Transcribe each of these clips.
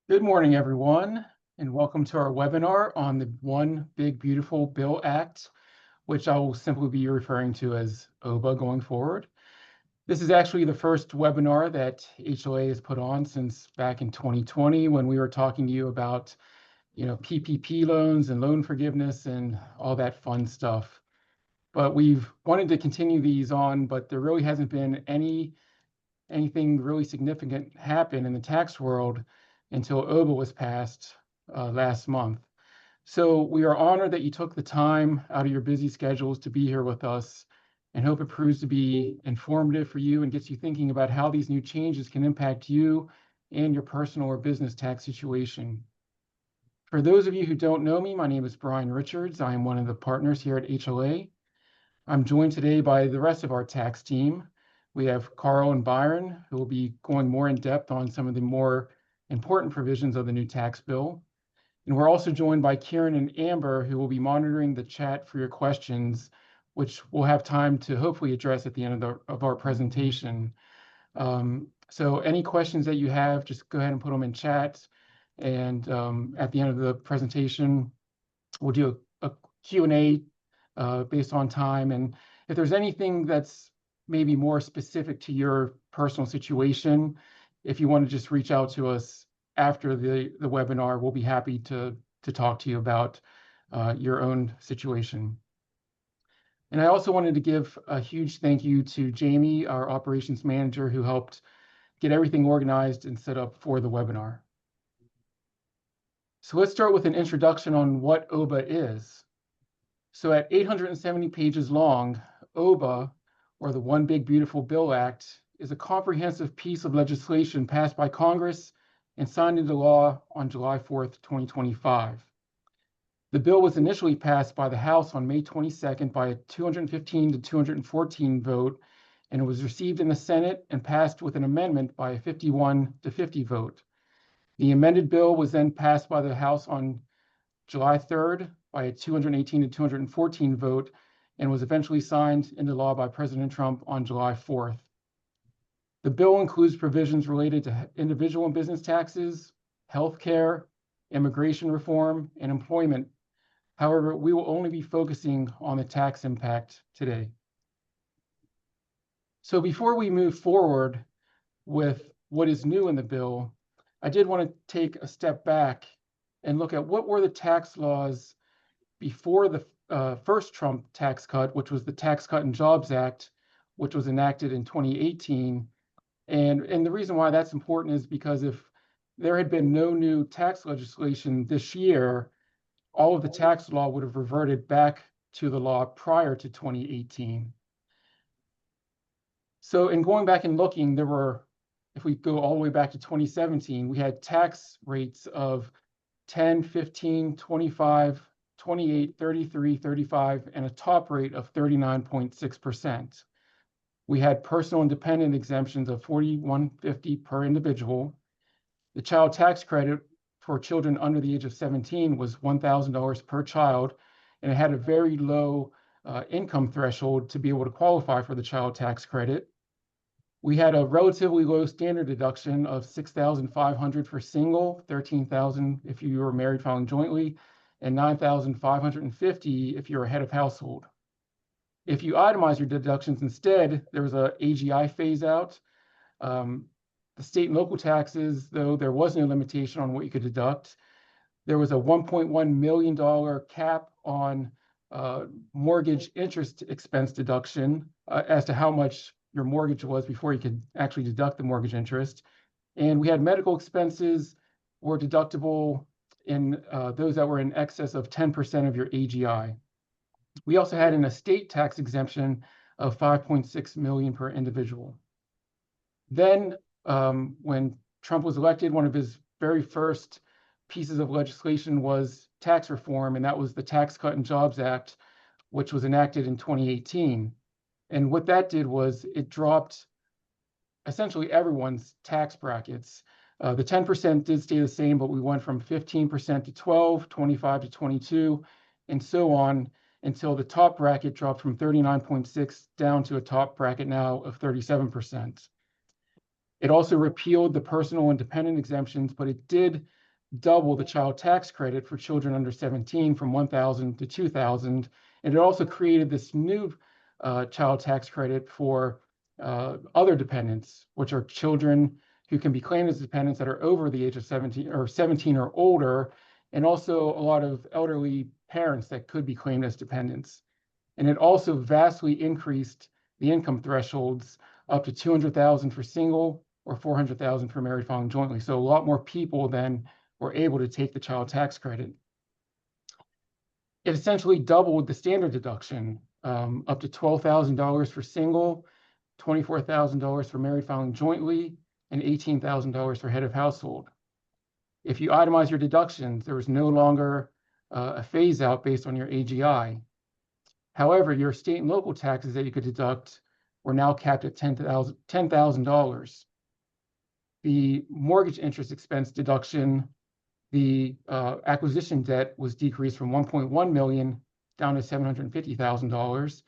Good morning, everyone, and welcome to our webinar on the One Big Beautiful Bill Act, which I will simply be referring to as OBA going forward. This is actually the first webinar that HOA has put on since back in 2020 when we were talking to you about, PPP loans and loan forgiveness and all that fun stuff. But we've wanted to continue these on, but there really hasn't been anything really significant happen in the tax world until OBA was passed last month. So we are honored that you took the time out of your busy schedules to be here with us, and hope it proves to be informative for you and gets you thinking about how these new changes can impact you and your personal or business tax situation. For those of you who don't know me, my name is Brian Richards. I am one of the partners here at HOA. I'm joined today by the rest of our tax team. We have Carl and Byron, who will be going more in depth on some of the more important provisions of the new tax bill. And we're also joined by Kieran and Amber, who will be monitoring the chat for your questions, which we'll have time to hopefully address at the end of our presentation. So any questions that you have, just go ahead and put them in chat. And at the end of the presentation, we'll do a Q&A based on time. And if there's anything that's maybe more specific to your personal situation, if you want to just reach out to us after the webinar, we'll be happy to talk to you about your own situation. And I also wanted to give a huge thank you to Jamie, our operations manager, who helped get everything organized and set up for the webinar. So let's start with an introduction on what OBA is. So at 870 pages long, OBA, or the One Big Beautiful Bill Act, is a comprehensive piece of legislation passed by Congress and signed into law on July 4th, 2025. The bill was initially passed by the House on May 22nd by a 215 to 214 vote, and it was received in the Senate and passed with an amendment by a 51 to 50 vote. The amended bill was then passed by the House on July 3rd by a 218 to 214 vote, and was eventually signed into law by President Trump on July 4th. The bill includes provisions related to individual and business taxes, healthcare, immigration reform, and employment. However, we will only be focusing on the tax impact today. So before we move forward with what is new in the bill, I did want to take a step back and look at what were the tax laws before the first Trump tax cut, which was the Tax Cut and Jobs Act, which was enacted in 2018. And the reason why that's important is because if there had been no new tax legislation this year, all of the tax law would have reverted back to the law prior to 2018. So in going back and looking, there were, if we go all the way back to 2017, we had tax rates of 10, 15, 25, 28, 33, 35, and a top rate of 39.6%. We had personal and dependent exemptions of $4,150 per individual. The child tax credit for children under the age of 17 was $1,000 per child, and it had a very low income threshold to be able to qualify for the child tax credit. We had a relatively low standard deduction of $6,500 for single, $13,000 if you were married filing jointly, and $9,550 if you're a head of household. If you itemize your deductions instead, there was a AGI phase out. The state and local taxes, though there was no limitation on what you could deduct, there was a $1.1 million cap on mortgage interest expense deduction as to how much your mortgage was before you could actually deduct the mortgage interest. And we had medical expenses were deductible in those that were in excess of 10% of your AGI. We also had an estate tax exemption of $5.6 million per individual. Then when Trump was elected, one of his very first pieces of legislation was tax reform, and that was the Tax Cut and Jobs Act, which was enacted in 2018. And what that did was it dropped essentially everyone's tax brackets. The 10% did stay the same, but we went from 15% to 12, 25 to 22, and so on, until the top bracket dropped from 39.6 down to a top bracket now of 37%. It also repealed the personal and dependent exemptions, but it did double the child tax credit for children under 17 from $1,000 to $2,000. And it also created this new child tax credit for other dependents, which are children who can be claimed as dependents that are over the age of 17 or older, and also a lot of elderly parents that could be claimed as dependents. And it also vastly increased the income thresholds up to $200,000 for single or $400,000 for married filing jointly. So a lot more people then were able to take the child tax credit. It essentially doubled the standard deduction, up to $12,000 for single, $24,000 for married filing jointly, and $18,000 for head of household. If you itemize your deductions, there was no longer a phase out based on your AGI. However, your state and local taxes that you could deduct were now capped at $10,000. The mortgage interest expense deduction, the acquisition debt was decreased from 1.1 million down to $750,000,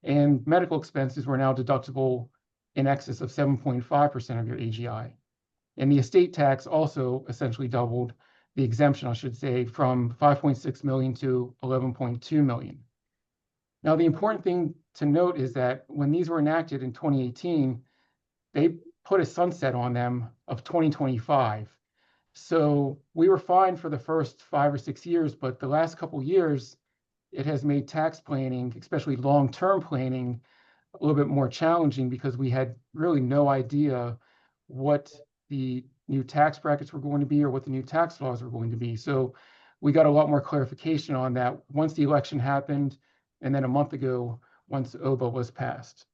and medical expenses were now deductible in excess of 7.5% of your AGI. And the estate tax also essentially doubled, the exemption, I should say, from 5.6 million to 11.2 million. Now, the important thing to note is that when these were enacted in 2018, they put a sunset on them of 2025. So we were fine for the first 5 or 6 years, but the last couple of years, it has made tax planning, especially long-term planning, a little bit more challenging because we had really no idea what the new tax brackets were going to be or what the new tax laws were going to be. So we got a lot more clarification on that once the election happened, and then a month ago, once OBA was passed.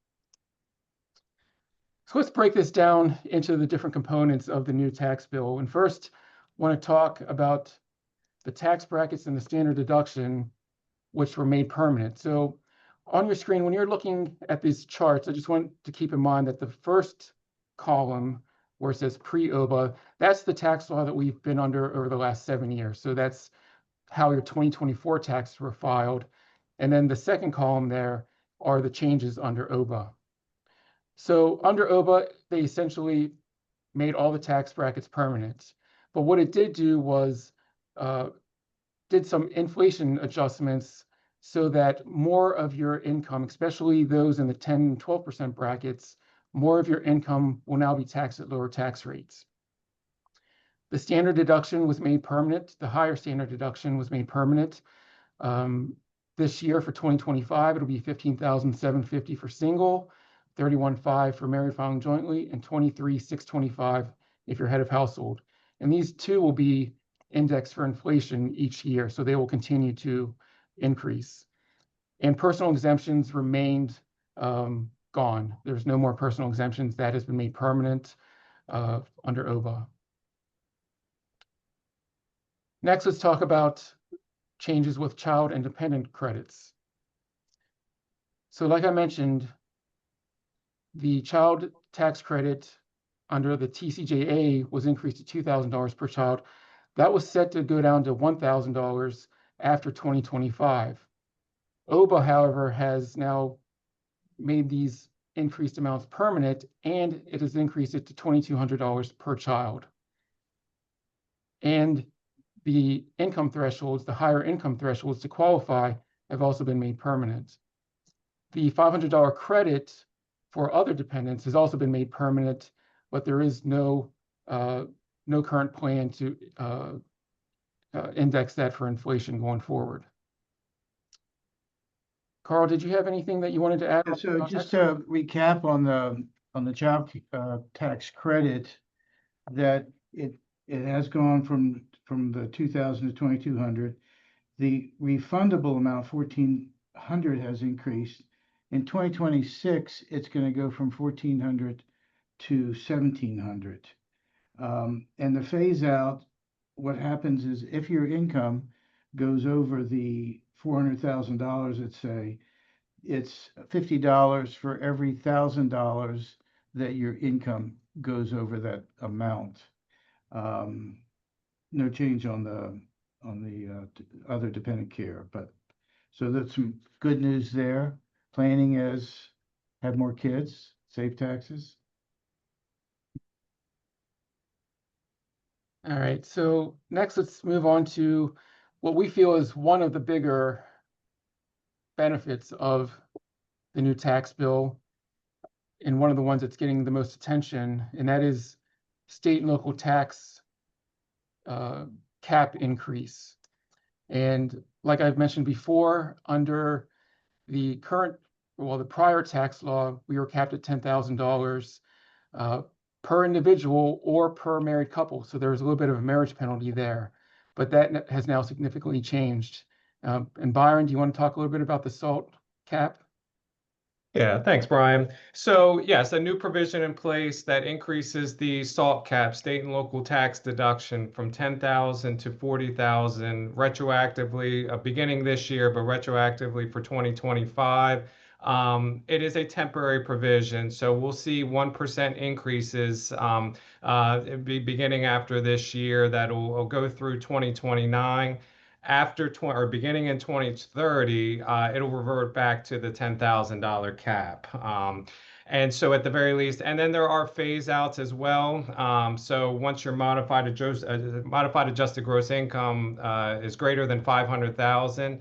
So let's break this down into the different components of the new tax bill. And first, I want to talk about the tax brackets and the standard deduction, which were made permanent. So on your screen, when you're looking at these charts, I just want to keep in mind that the first column where it says pre-OBA, that's the tax law that we've been under over the last 7 years. So that's how your 2024 taxes were filed. And then the second column there are the changes under OBA. So under OBA, they essentially made all the tax brackets permanent. But what it did do was did some inflation adjustments so that more of your income, especially those in the 10 and 12% brackets, more of your income will now be taxed at lower tax rates. The standard deduction was made permanent. The higher standard deduction was made permanent. This year for 2025, it'll be $15,750 for single, $31,500 for married filing jointly, and $23,625 if you're head of household. And these two will be indexed for inflation each year, so they will continue to increase. And personal exemptions remained gone. There's no more personal exemptions. That has been made permanent under OBA. Next, let's talk about changes with child and dependent credits. So like I mentioned, the child tax credit under the TCJA was increased to $2,000 per child. That was set to go down to $1,000 after 2025. OBA, however, has now made these increased amounts permanent, and it has increased it to $2,200 per child. And the income thresholds, the higher income thresholds to qualify, have also been made permanent. The $500 credit for other dependents has also been made permanent, but there is no current plan to index that for inflation going forward. Carl, did you have anything that you wanted to add? So just to recap on the child tax credit, that it has gone from the 2,000 to 2,200. The refundable amount, 1,400, has increased. In 2026, it's going to go from 1,400 to 1,700. And the phase out, what happens is if your income goes over the $400,000, let's say, it's $50 for every $1,000 that your income goes over that amount. No change on the other dependent care, but so that's some good news there. Planning is have more kids, save taxes. All right, so next let's move on to what we feel is one of the bigger benefits of the new tax bill, and one of the ones that's getting the most attention, and that is state and local tax cap increase. And like I've mentioned before, under the prior tax law, we were capped at $10,000 per individual or per married couple. So there's a little bit of a marriage penalty there, but that has now significantly changed. And Byron, do you want to talk a little bit about the SALT cap? Yeah, thanks, Brian. So yes, a new provision in place that increases the SALT cap, state and local tax deduction, from 10,000 to 40,000 retroactively, beginning this year, but retroactively for 2025. It is a temporary provision, so we'll see 1% increases beginning after this year. That'll go through 2029. Beginning in 2030, it'll revert back to the $10,000 cap. And so at the very least, and then there are phase outs as well. So once your modified adjusted gross income is greater than 500,000,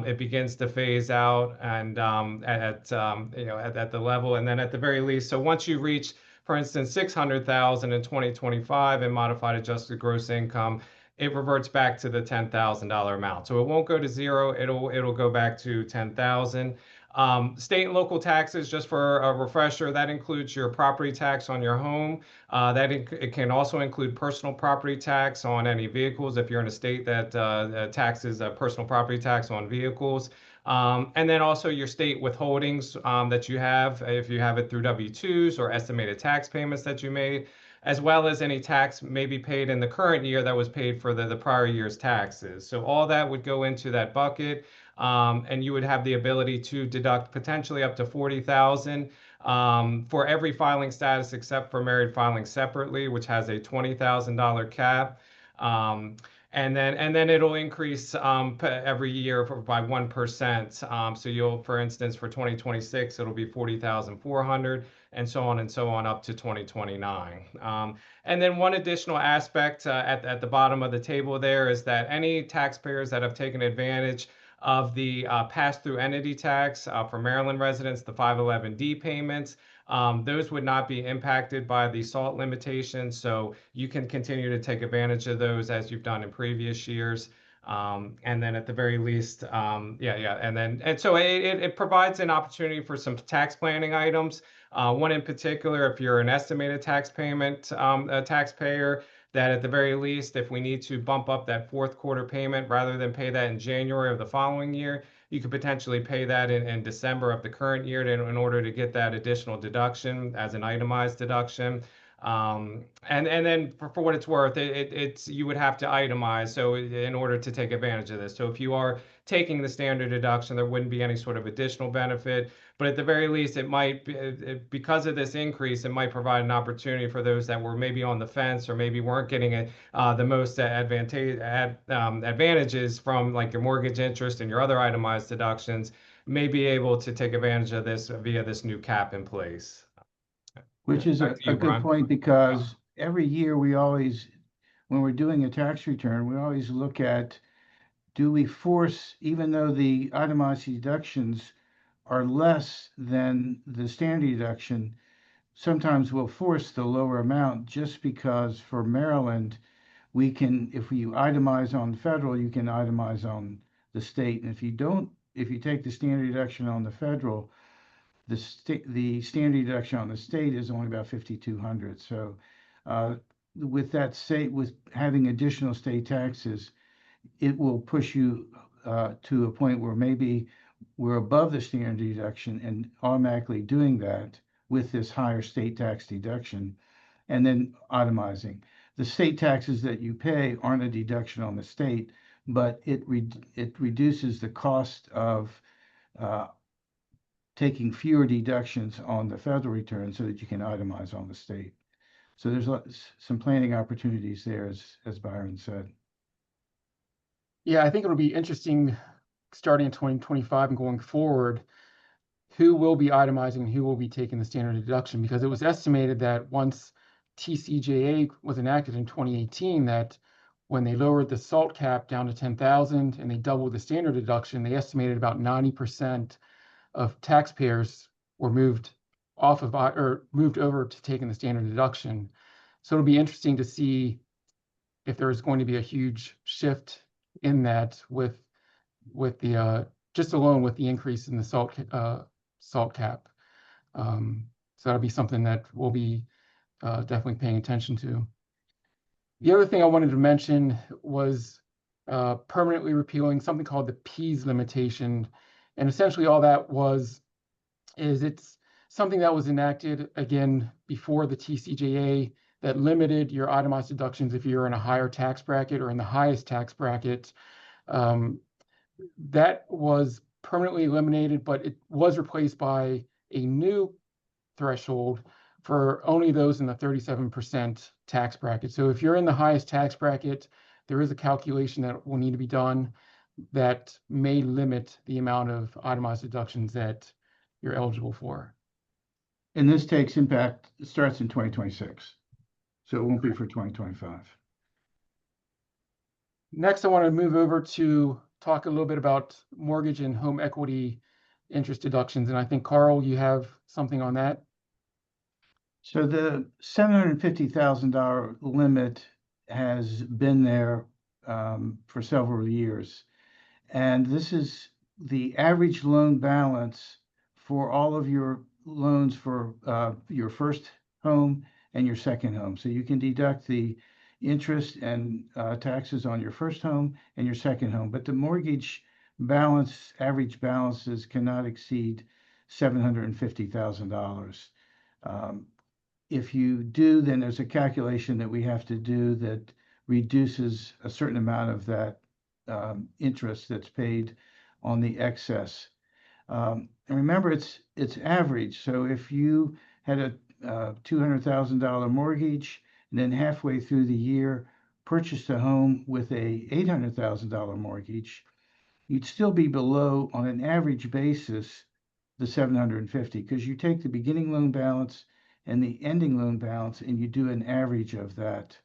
it begins to phase out, and at the level, and then at the very least, so once you reach, for instance, 600,000 in 2025 in modified adjusted gross income, it reverts back to the $10,000 amount. So it won't go to zero. It'll go back to 10,000. State and local taxes, just for a refresher, that includes your property tax on your home. It can also include personal property tax on any vehicles if you're in a state that taxes personal property tax on vehicles. And then also your state withholdings that you have, if you have it through W-2s or estimated tax payments that you made, as well as any tax may be paid in the current year that was paid for the prior year's taxes. So all that would go into that bucket, and you would have the ability to deduct potentially up to 40,000 for every filing status except for married filing separately, which has a $20,000 cap. And then it'll increase every year by 1%. So you'll, for instance, for 2026, it'll be 40,400, and so on up to 2029. And then one additional aspect at the bottom of the table there is that any taxpayers that have taken advantage of the pass-through entity tax for Maryland residents, the 511D payments, those would not be impacted by the SALT limitation, so you can continue to take advantage of those as you've done in previous years. And then at the very least, and so it provides an opportunity for some tax planning items. One in particular, if you're an estimated tax payment taxpayer, that at the very least, if we need to bump up that fourth quarter payment rather than pay that in January of the following year, you could potentially pay that in December of the current year in order to get that additional deduction as an itemized deduction. And then for what it's worth, it's you would have to itemize so in order to take advantage of this. So if you are taking the standard deduction, there wouldn't be any sort of additional benefit. But at the very least, it might be, because of this increase, it might provide an opportunity for those that were maybe on the fence or maybe weren't getting the most advantages from like your mortgage interest and your other itemized deductions, may be able to take advantage of this via this new cap in place. Which is a Back to you, good Brian. point, because every year we always, when we're doing a tax return, we always look at, do we force, even though the itemized deductions are less than the standard deduction, sometimes we'll force the lower amount just because for Maryland, we can, if you itemize on federal, you can itemize on the state. And if you don't, if you take the standard deduction on the federal, the standard deduction on the state is only about 5,200. So with that state, with having additional state taxes, it will push you to a point where maybe we're above the standard deduction and automatically doing that with this higher state tax deduction and then itemizing. The state taxes that you pay aren't a deduction on the state, but it reduces the cost of taking fewer deductions on the federal return so that you can itemize on the state. So there's some planning opportunities there, as Byron said. Yeah, I think it'll be interesting starting in 2025 and going forward, who will be itemizing and who will be taking the standard deduction, because it was estimated that once TCJA was enacted in 2018, that when they lowered the SALT cap down to 10,000 and they doubled the standard deduction, they estimated about 90% of taxpayers were moved off of or moved over to taking the standard deduction. So it'll be interesting to see if there's going to be a huge shift in that with the just alone with the increase in the SALT cap. So that'll be something that we'll be definitely paying attention to. The other thing I wanted to mention was permanently repealing something called the PEAS limitation. And essentially all that is it's something that was enacted again before the TCJA that limited your itemized deductions if you're in a higher tax bracket or in the highest tax bracket. That was permanently eliminated, but it was replaced by a new threshold for only those in the 37% tax bracket. So if you're in the highest tax bracket, there is a calculation that will need to be done that may limit the amount of itemized deductions that you're eligible for. And this takes impact, it starts in 2026. So it won't be for 2025. Next, I want to move over to talk a little bit about mortgage and home equity interest deductions. And I think, Carl, you have something on that. So the $750,000 limit has been there for several years. And this is the average loan balance for all of your loans for your first home and your second home. So you can deduct the interest and taxes on your first home and your second home, but the mortgage balance, average balances cannot exceed $750,000. If you do, then there's a calculation that we have to do that reduces a certain amount of that interest that's paid on the excess. And remember, it's average. So if you had a $200,000 mortgage and then halfway through the year purchased a home with a $800,000 mortgage, you'd still be below on an average basis the 750 because you take the beginning loan balance and the ending loan balance and you do an average of that.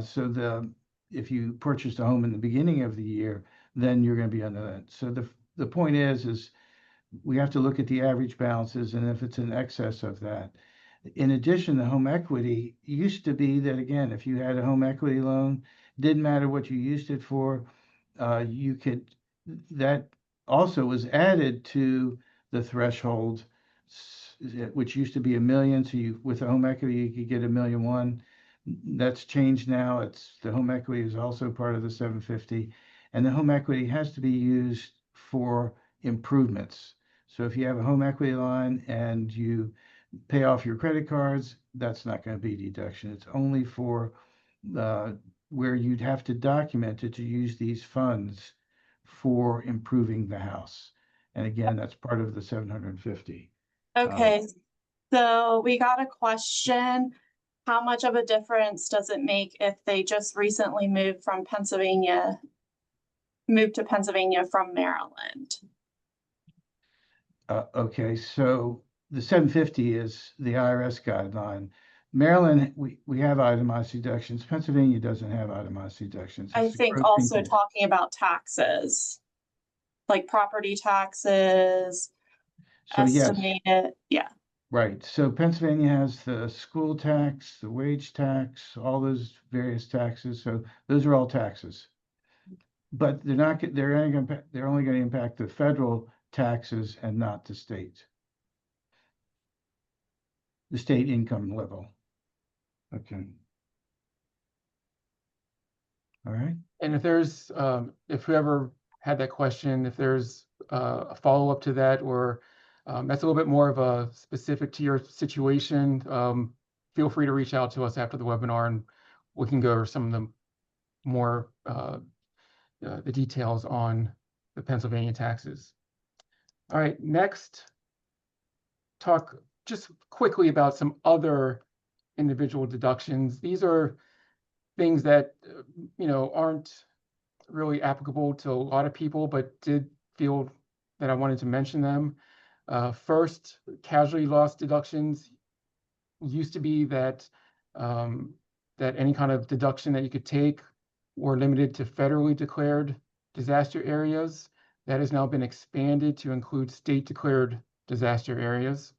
So if you purchased a home in the beginning of the year, then you're going to be under that. So the point is we have to look at the average balances, and if it's in excess of that. In addition, the home equity used to be that, again, if you had a home equity loan, didn't matter what you used it for, that also was added to the threshold, which used to be $1 million. So with a home equity, you could get $1.1 million. That's changed now. The home equity is also part of the 750, and the home equity has to be used for improvements. So if you have a home equity line and you pay off your credit cards, that's not going to be a deduction. It's only for where you'd have to document it to use these funds for improving the house. And again, that's part of the 750. Okay, so we got a question. How much of a difference does it make if they just recently moved to Pennsylvania from Maryland? Okay, so the 750 is the IRS guideline. Maryland, we have itemized deductions. Pennsylvania doesn't have itemized deductions. I think also talking about taxes, like property taxes, so estimated, yes. Yeah. Right. So Pennsylvania has the school tax, the wage tax, all those various taxes. So those are all taxes. But they're only going to impact the federal taxes and not the state income level. Okay. All right. And if there's, if whoever had that question, if there's a follow-up to that, or that's a little bit more of a specific to your situation, feel free to reach out to us after the webinar and we can go over some of the more the details on the Pennsylvania taxes. All right, next, talk just quickly about some other individual deductions. These are things that aren't really applicable to a lot of people, but did feel that I wanted to mention them. First, casualty loss deductions used to be that that any kind of deduction that you could take were limited to federally declared disaster areas. That has now been expanded to include state declared disaster areas.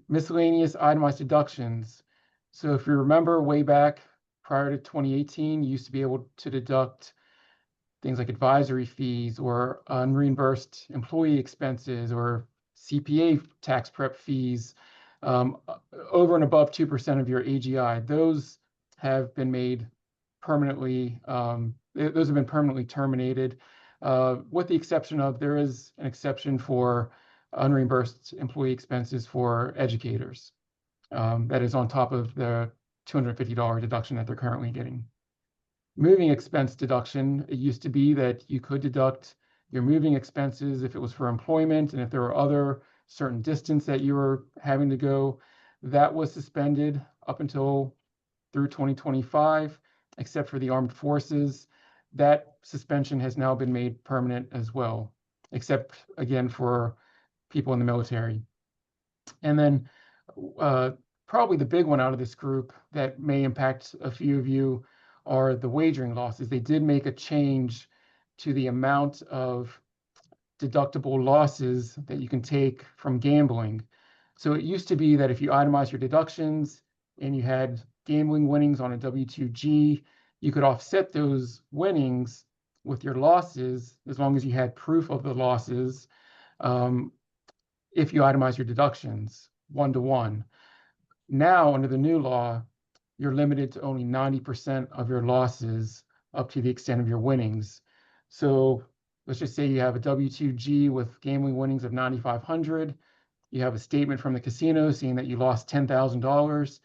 Miscellaneous itemized deductions. So if you remember way back prior to 2018, you used to be able to deduct things like advisory fees or unreimbursed employee expenses or CPA tax prep fees over and above 2% of your AGI. Those have been made permanently, those have been permanently terminated, with the exception of, there is an exception for unreimbursed employee expenses for educators. That is on top of the $250 deduction that they're currently getting. Moving expense deduction, it used to be that you could deduct your moving expenses if it was for employment and if there were other certain distance that you were having to go. That was suspended up until through 2025, except for the armed forces. That suspension has now been made permanent as well, except again for people in the military. And then probably the big one out of this group that may impact a few of you are the wagering losses. They did make a change to the amount of deductible losses that you can take from gambling. So it used to be that if you itemize your deductions and you had gambling winnings on a W-2G, you could offset those winnings with your losses as long as you had proof of the losses if you itemize your deductions 1-to-1. Now, under the new law, you're limited to only 90% of your losses up to the extent of your winnings. So let's just say you have a W-2G with gambling winnings of $9,500. You have a statement from the casino saying that you lost $10,000.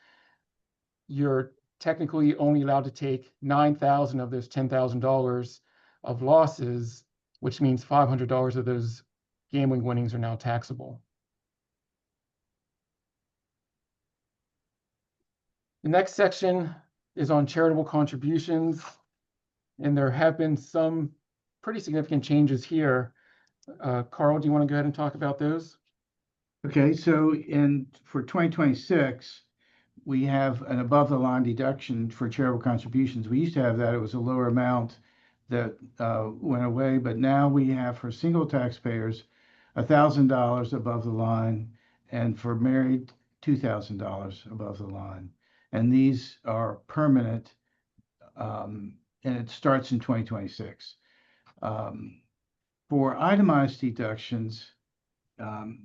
You're technically only allowed to take $9,000 of those $10,000 of losses, which means $500 of those gambling winnings are now taxable. The next section is on charitable contributions, and there have been some pretty significant changes here. Carl, do you want to go ahead and talk about those? Okay, so for 2026, we have an above the line deduction for charitable contributions. We used to have that, it was a lower amount that went away, but now we have for single taxpayers $1,000 above the line, and for married $2,000 above the line. And these are permanent, and it starts in 2026. For itemized deductions,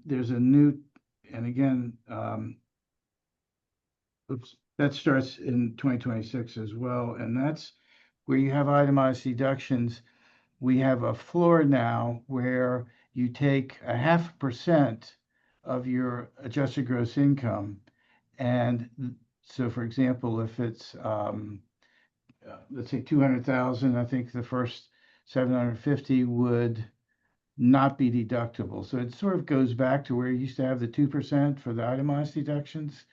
there's a new, and again, that starts in 2026 as well, and that's where you have itemized deductions. We have a floor now where you take 0.5% of your adjusted gross income, and so, for example, if it's let's say 200,000, I think the first 750 would not be deductible. So it sort of goes back to where you used to have the 2% for the itemized deductions.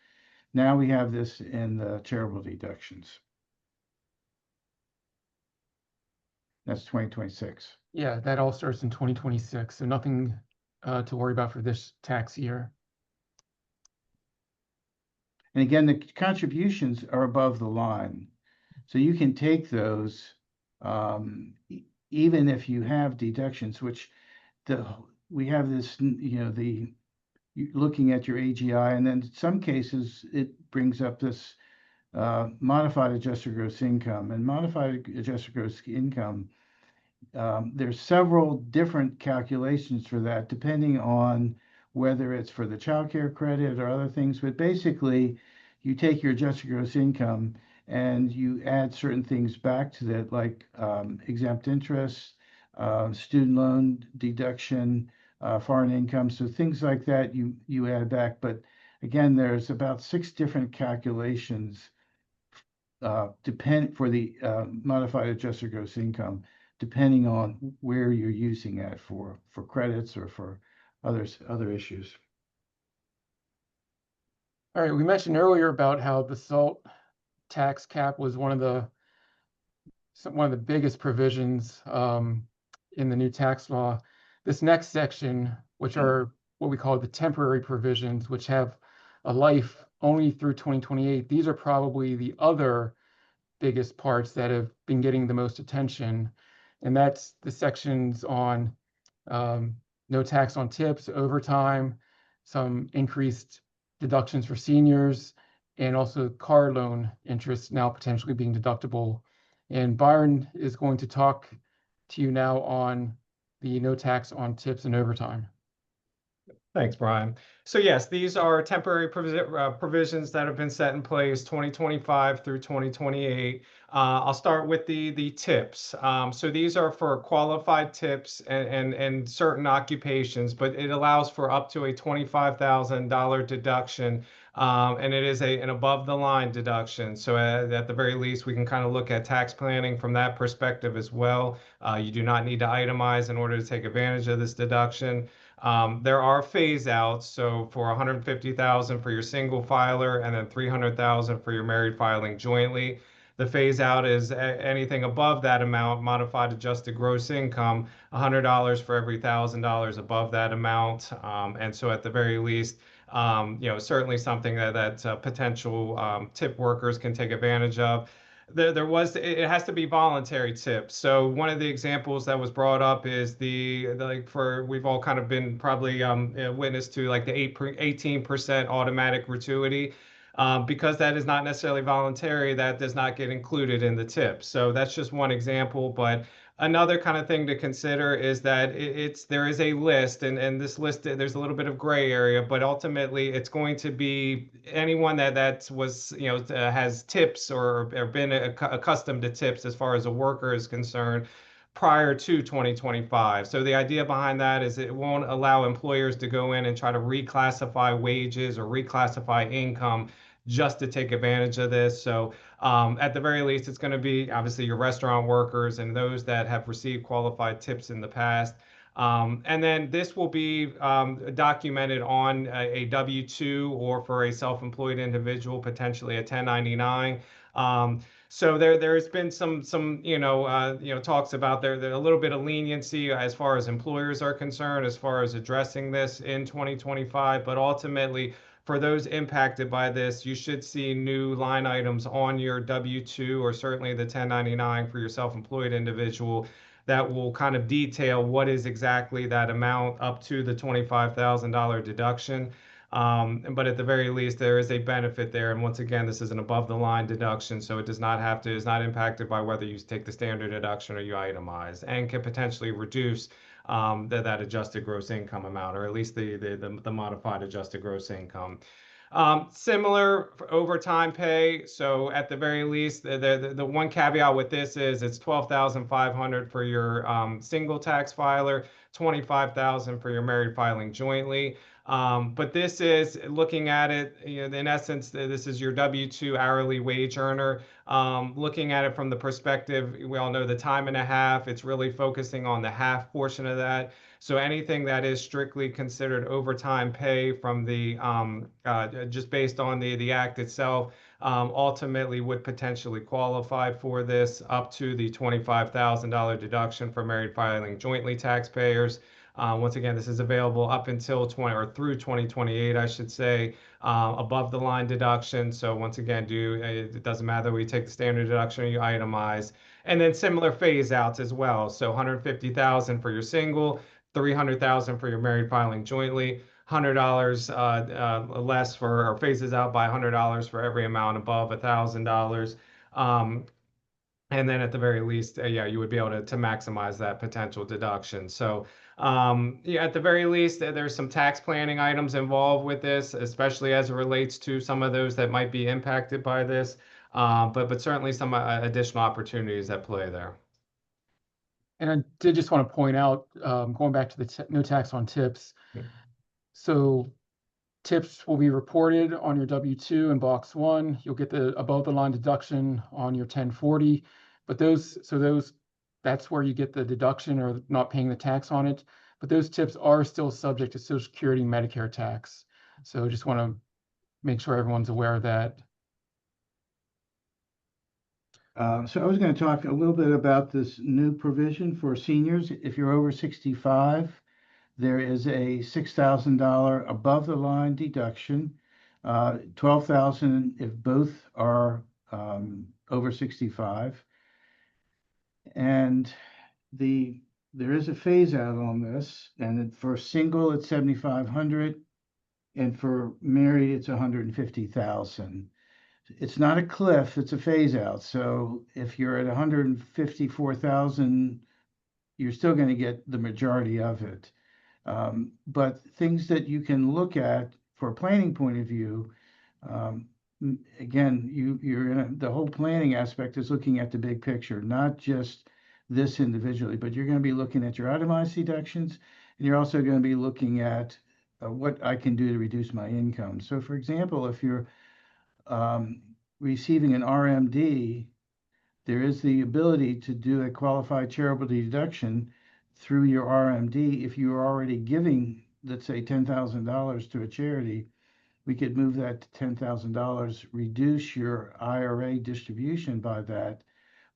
Now we have this in the charitable deductions. That's 2026. Yeah, that all starts in 2026, so nothing to worry about for this tax year. And again, the contributions are above the line. So you can take those even if you have deductions, which we have this, looking at your AGI, and then in some cases it brings up this modified adjusted gross income. And modified adjusted gross income, there's several different calculations for that, depending on whether it's for the child care credit or other things. But basically, you take your adjusted gross income and you add certain things back to that, like exempt interest, student loan deduction, foreign income. So things like that you add back. But again, there's about 6 different calculations for the modified adjusted gross income, depending on where you're using it for credits or for other issues. All right, we mentioned earlier about how the SALT tax cap was one of the biggest provisions in the new tax law. This next section, which are what we call the temporary provisions, which have a life only through 2028, these are probably the other biggest parts that have been getting the most attention. And that's the sections on no tax on tips, overtime, some increased deductions for seniors, and also car loan interest now potentially being deductible. And Byron is going to talk to you now on the no tax on tips and overtime. Thanks, Brian. So yes, these are temporary provisions that have been set in place 2025 through 2028. I'll start with the tips. So these are for qualified tips and certain occupations, but it allows for up to a $25,000 deduction. And it is an above the line deduction. So at the very least, we can kind of look at tax planning from that perspective as well. You do not need to itemize in order to take advantage of this deduction. There are phase outs. So for 150,000 for your single filer and then 300,000 for your married filing jointly. The phase out is anything above that amount, modified adjusted gross income, $100 for every $1,000 above that amount. And so at the very least, certainly something that potential tip workers can take advantage of. It has to be voluntary tips. So one of the examples that was brought up is we've all kind of been probably witness to like the 18% automatic gratuity. Because that is not necessarily voluntary, that does not get included in the tip. So that's just one example. But another kind of thing to consider is that there is a list, and this list, there's a little bit of gray area, but ultimately it's going to be anyone that was, has tips or been accustomed to tips as far as a worker is concerned prior to 2025. So the idea behind that is it won't allow employers to go in and try to reclassify wages or reclassify income just to take advantage of this. So at the very least, it's going to be obviously your restaurant workers and those that have received qualified tips in the past. And then this will be documented on a W-2 or for a self-employed individual, potentially a 1099. So there's been some talks about there a little bit of leniency as far as employers are concerned, as far as addressing this in 2025, but ultimately for those impacted by this, you should see new line items on your W-2 or certainly the 1099 for your self-employed individual that will kind of detail what is exactly that amount up to the $25,000 deduction. But at the very least, there is a benefit there. And once again, this is an above the line deduction, so it is not impacted by whether you take the standard deduction or you itemize, and can potentially reduce that adjusted gross income amount, or at least the modified adjusted gross income. Similar for overtime pay. So at the very least, the one caveat with this is it's $12,500 for your single tax filer, $25,000 for your married filing jointly. But this is looking at it, in essence, this is your W-2 hourly wage earner. Looking at it from the perspective, we all know the time and a half, it's really focusing on the half portion of that. So anything that is strictly considered overtime pay from the just based on the act itself, ultimately would potentially qualify for this up to the $25,000 deduction for married filing jointly taxpayers. Once again, this is available up until through 2028, I should say, above the line deduction. So once again, it doesn't matter whether you take the standard deduction or you itemize. And then similar phase outs as well. So 150,000 for your single, 300,000 for your married filing jointly, $100 less or phases out by $100 for every amount above $1,000. And then at the very least, you would be able to maximize that potential deduction. So at the very least, there's some tax planning items involved with this, especially as it relates to some of those that might be impacted by this, but certainly some additional opportunities at play there. And I did just want to point out, going back to the no tax on tips. So tips will be reported on your W-2 in box 1. You'll get the above the line deduction on your 1040, but that's where you get the deduction or not paying the tax on it. But those tips are still subject to Social Security and Medicare tax. So just want to make sure everyone's aware of that. So I was going to talk a little bit about this new provision for seniors. If you're over 65, there is a $6,000 above the line deduction 12,000 if both are over 65. And there is a phase out on this, and for single, it's 7,500, and for married, it's 150,000. It's not a cliff, it's a phase out. So if you're at 154,000, you're still going to get the majority of it. But things that you can look at for a planning point of view, again, you're in the whole planning aspect is looking at the big picture, not just this individually, but you're going to be looking at your itemized deductions, and you're also going to be looking at what I can do to reduce my income. So for example, if you're receiving an RMD, there is the ability to do a qualified charitable deduction through your RMD. If you are already giving, let's say, $10,000 to a charity, we could move that to $10,000, reduce your IRA distribution by that,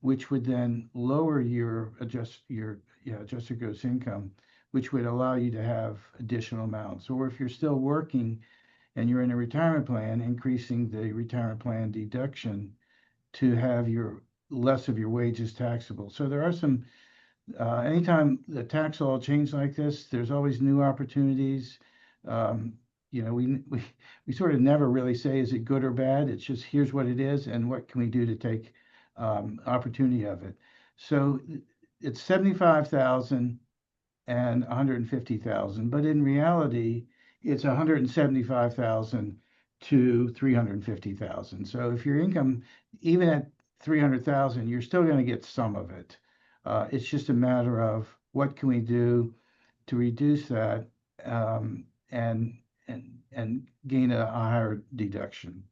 which would then lower your adjusted gross income, which would allow you to have additional amounts. Or if you're still working and you're in a retirement plan, increasing the retirement plan deduction to have your less of your wages taxable. So there are some, anytime the tax law changes like this, there's always new opportunities. We sort of never really say, is it good or bad? It's just, here's what it is and what can we do to take opportunity of it. So it's 75,000 and 150,000, but in reality, it's 175,000 to 350,000. So if your income, even at 300,000, you're still going to get some of it. It's just a matter of what can we do to reduce that and gain a higher deduction.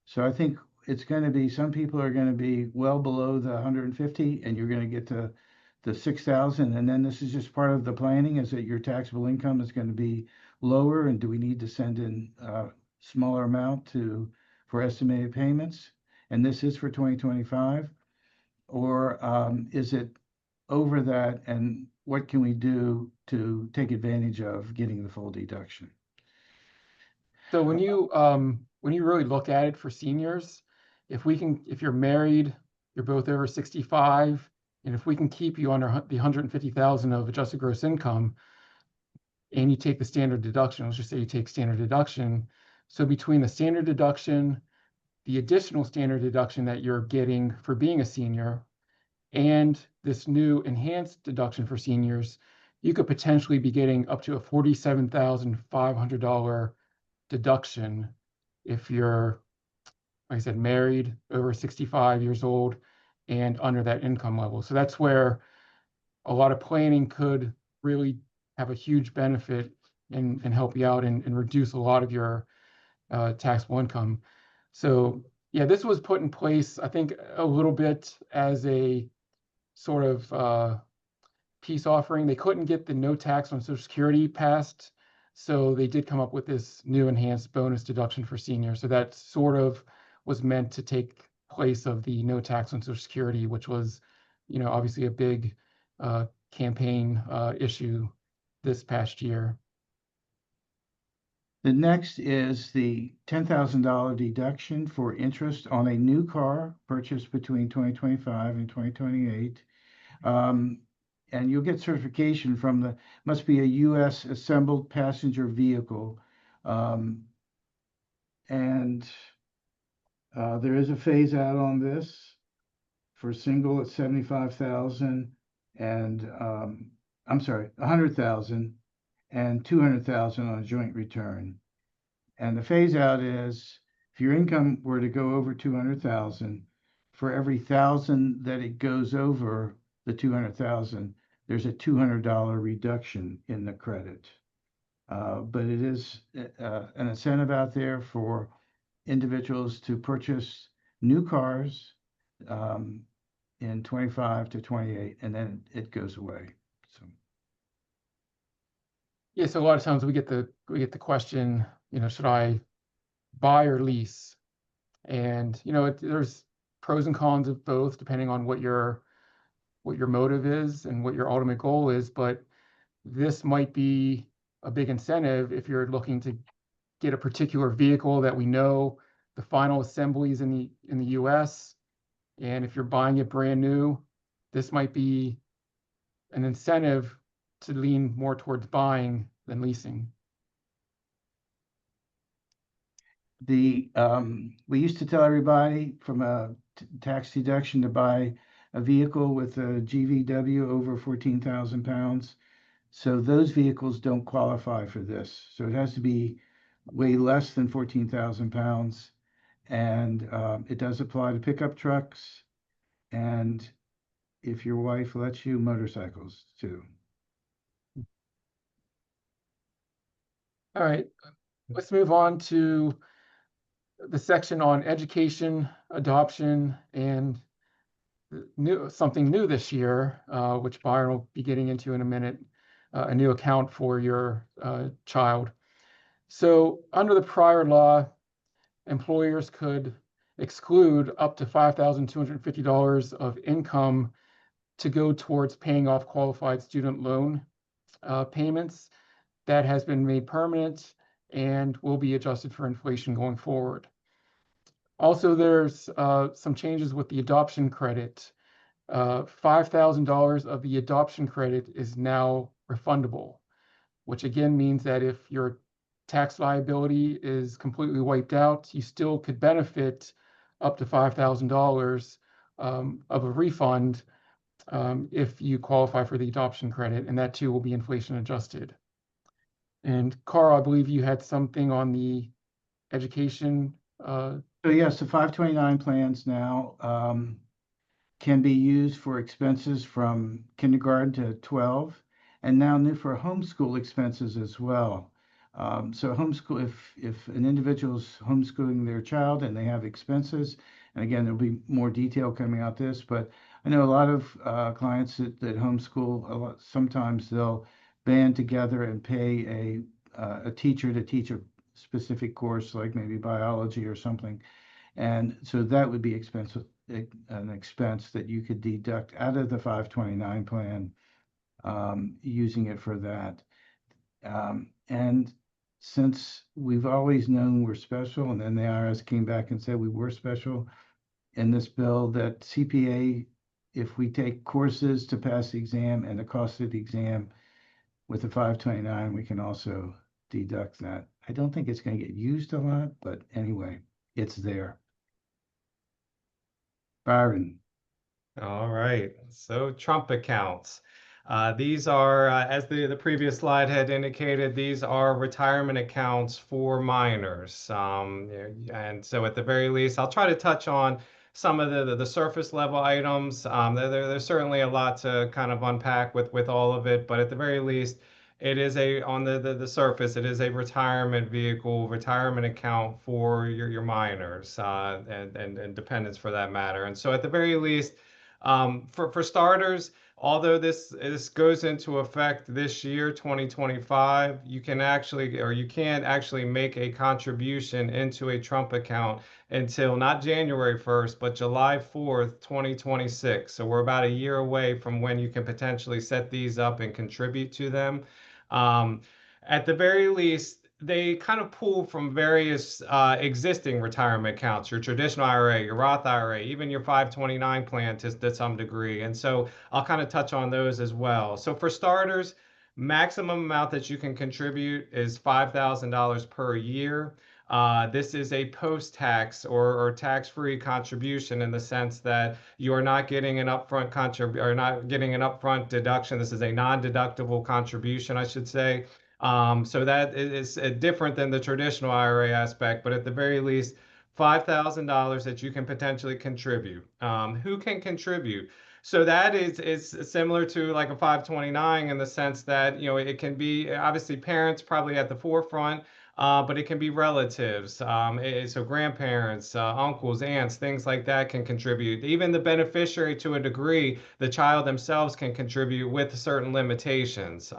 So I think it's going to be, some people are going to be well below the 150, and you're going to get to the 6,000. And then this is just part of the planning, is that your taxable income is going to be lower, and do we need to send in a smaller amount for estimated payments? And this is for 2025, or is it over that, and what can we do to take advantage of getting the full deduction? So when you really look at it for seniors, if you're married, you're both over 65, and if we can keep you under the 150,000 of adjusted gross income, and you take the standard deduction, let's just say you take standard deduction. So between the standard deduction, the additional standard deduction that you're getting for being a senior, and this new enhanced deduction for seniors, you could potentially be getting up to a $47,500 deduction if you're, like I said, married, over 65 years old, and under that income level. So that's where a lot of planning could really have a huge benefit and help you out and reduce a lot of your taxable income. So yeah, this was put in place, I think, a little bit as a sort of peace offering. They couldn't get the no tax on Social Security passed, so they did come up with this new enhanced bonus deduction for seniors. So that sort of was meant to take place of the no tax on Social Security, which was, obviously a big campaign issue this past year. The next is the $10,000 deduction for interest on a new car purchased between 2025 and 2028. And you'll get certification from must be a U.S. assembled passenger vehicle. And there is a phase out on this. For single, it's 75,000 and I'm sorry, 100,000 and 200,000 on a joint return. And the phase out is, if your income were to go over 200,000, for every 1,000 that it goes over the 200,000, there's a $200 reduction in the credit. But it is an incentive out there for individuals to purchase new cars in 25 to 28, and then it goes away. So. Yeah, so a lot of times we get the question, should I buy or lease? And there's pros and cons of both, depending on what your motive is and what your ultimate goal is. But this might be a big incentive if you're looking to get a particular vehicle that we know the final assembly is in the US. And if you're buying it brand new, this might be an incentive to lean more towards buying than leasing. We used to tell everybody from a tax deduction to buy a vehicle with a GVW over 14,000 pounds. So those vehicles don't qualify for this. So it has to be way less than 14,000 pounds. And it does apply to pickup trucks. And if your wife lets you, motorcycles too. All right, let's move on to the section on education, adoption, and something new this year, which Byron will be getting into in a minute, a new account for your child. So under the prior law, employers could exclude up to $5,250 of income to go towards paying off qualified student loan payments. That has been made permanent and will be adjusted for inflation going forward. Also, there's some changes with the adoption credit. $5,000 of the adoption credit is now refundable, which again means that if your tax liability is completely wiped out, you still could benefit up to $5,000 of a refund if you qualify for the adoption credit, and that too will be inflation adjusted. And Carl, I believe you had something on the education. So yes, the 529 plans now can be used for expenses from kindergarten to 12, and now new for homeschool expenses as well. So homeschool, if an individual's homeschooling their child and they have expenses, and again, there'll be more detail coming out this, but I know a lot of clients that homeschool, sometimes they'll band together and pay a teacher to teach a specific course, like maybe biology or something. And so that would be expensive, an expense that you could deduct out of the 529 plan, using it for that. And since we've always known we're special, and then the IRS came back and said we were special in this bill, that CPA, if we take courses to pass the exam and the cost of the exam with the 529, we can also deduct that. I don't think it's going to get used a lot, but anyway, it's there. Byron. All right, so Trump accounts. These are, as the previous slide had indicated, these are retirement accounts for minors. And so at the very least, I'll try to touch on some of the surface level items. There's certainly a lot to kind of unpack with all of it, but at the very least, it is on the surface, it is a retirement vehicle, retirement account for your minors and dependents for that matter. And so at the very least, for starters, although this goes into effect this year, 2025, you can't actually make a contribution into a Trump account until not January 1st, but July 4th, 2026. So we're about a year away from when you can potentially set these up and contribute to them. At the very least, they kind of pull from various existing retirement accounts, your traditional IRA, your Roth IRA, even your 529 plan to some degree. And so I'll kind of touch on those as well. So for starters, maximum amount that you can contribute is $5,000 per year. This is a post-tax or tax-free contribution in the sense that you are not getting an upfront deduction. This is a non-deductible contribution, I should say. So that is different than the traditional IRA aspect, but at the very least, $5,000 that you can potentially contribute. Who can contribute? So that is similar to like a 529 in the sense that, it can be obviously parents probably at the forefront, but it can be relatives. So grandparents, uncles, aunts, things like that can contribute. Even the beneficiary to a degree, the child themselves can contribute with certain limitations.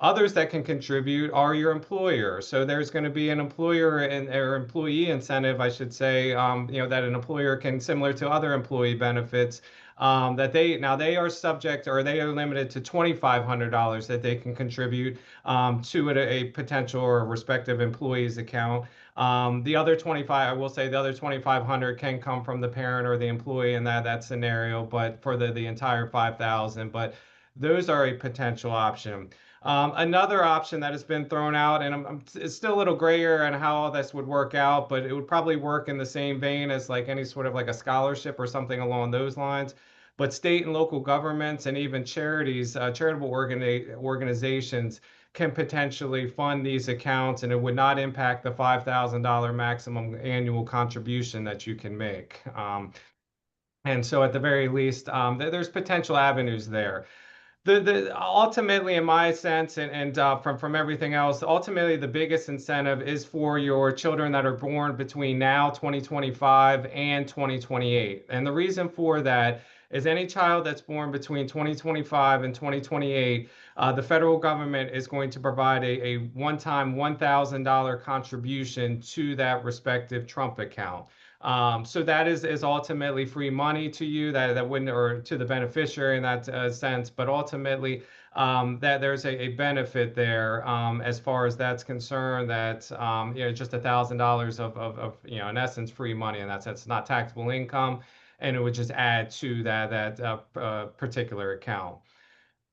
Others that can contribute are your employer. So there's going to be an employer or employee incentive, I should say, that an employer can, similar to other employee benefits, that they are subject, or they are limited to $2,500 that they can contribute to a potential or respective employee's account. The other 25, I will say the other 2,500 can come from the parent or the employee in that scenario, but for the entire 5,000, but those are a potential option. Another option that has been thrown out, and it's still a little grayer on how all this would work out, but it would probably work in the same vein as like any sort of like a scholarship or something along those lines. But state and local governments and even charities, charitable organizations can potentially fund these accounts, and it would not impact the $5,000 maximum annual contribution that you can make. And so at the very least, there's potential avenues there. The ultimately, in my sense, and from everything else, ultimately the biggest incentive is for your children that are born between now 2025 and 2028. And the reason for that is any child that's born between 2025 and 2028, the federal government is going to provide a one-time $1,000 contribution to that respective Trump account. So that is ultimately free money to you that wouldn't, or to the beneficiary in that sense, but ultimately that there's a benefit there as far as that's concerned, that just $1,000 of in essence free money in that sense, not taxable income, and it would just add to that particular account.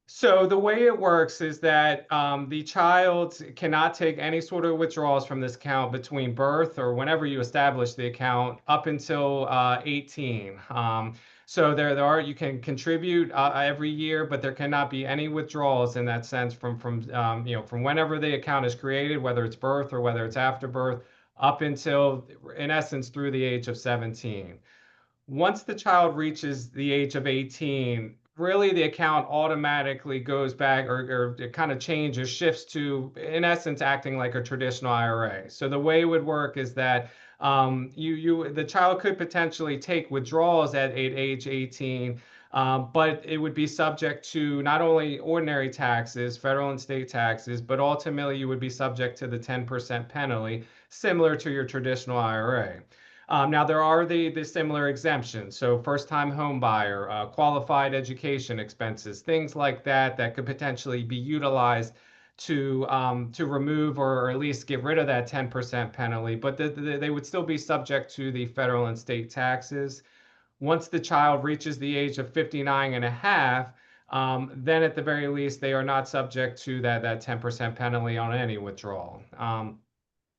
So the way it works is that the child cannot take any sort of withdrawals from this account between birth or whenever you establish the account up until 18. So there are, you can contribute every year, but there cannot be any withdrawals in that sense from whenever the account is created, whether it's birth or whether it's after birth, up until in essence through the age of 17. Once the child reaches the age of 18, really the account automatically goes back, or it kind of changes, shifts to, in essence, acting like a traditional IRA. So the way it would work is that the child could potentially take withdrawals at age 18, but it would be subject to not only ordinary taxes, federal and state taxes, but ultimately you would be subject to the 10% penalty, similar to your traditional IRA. Now, there are the similar exemptions. So first-time home buyer, qualified education expenses, things like that could potentially be utilized to remove or at least get rid of that 10% penalty, but they would still be subject to the federal and state taxes. Once the child reaches the age of 59 and a half, then at the very least, they are not subject to that 10% penalty on any withdrawal.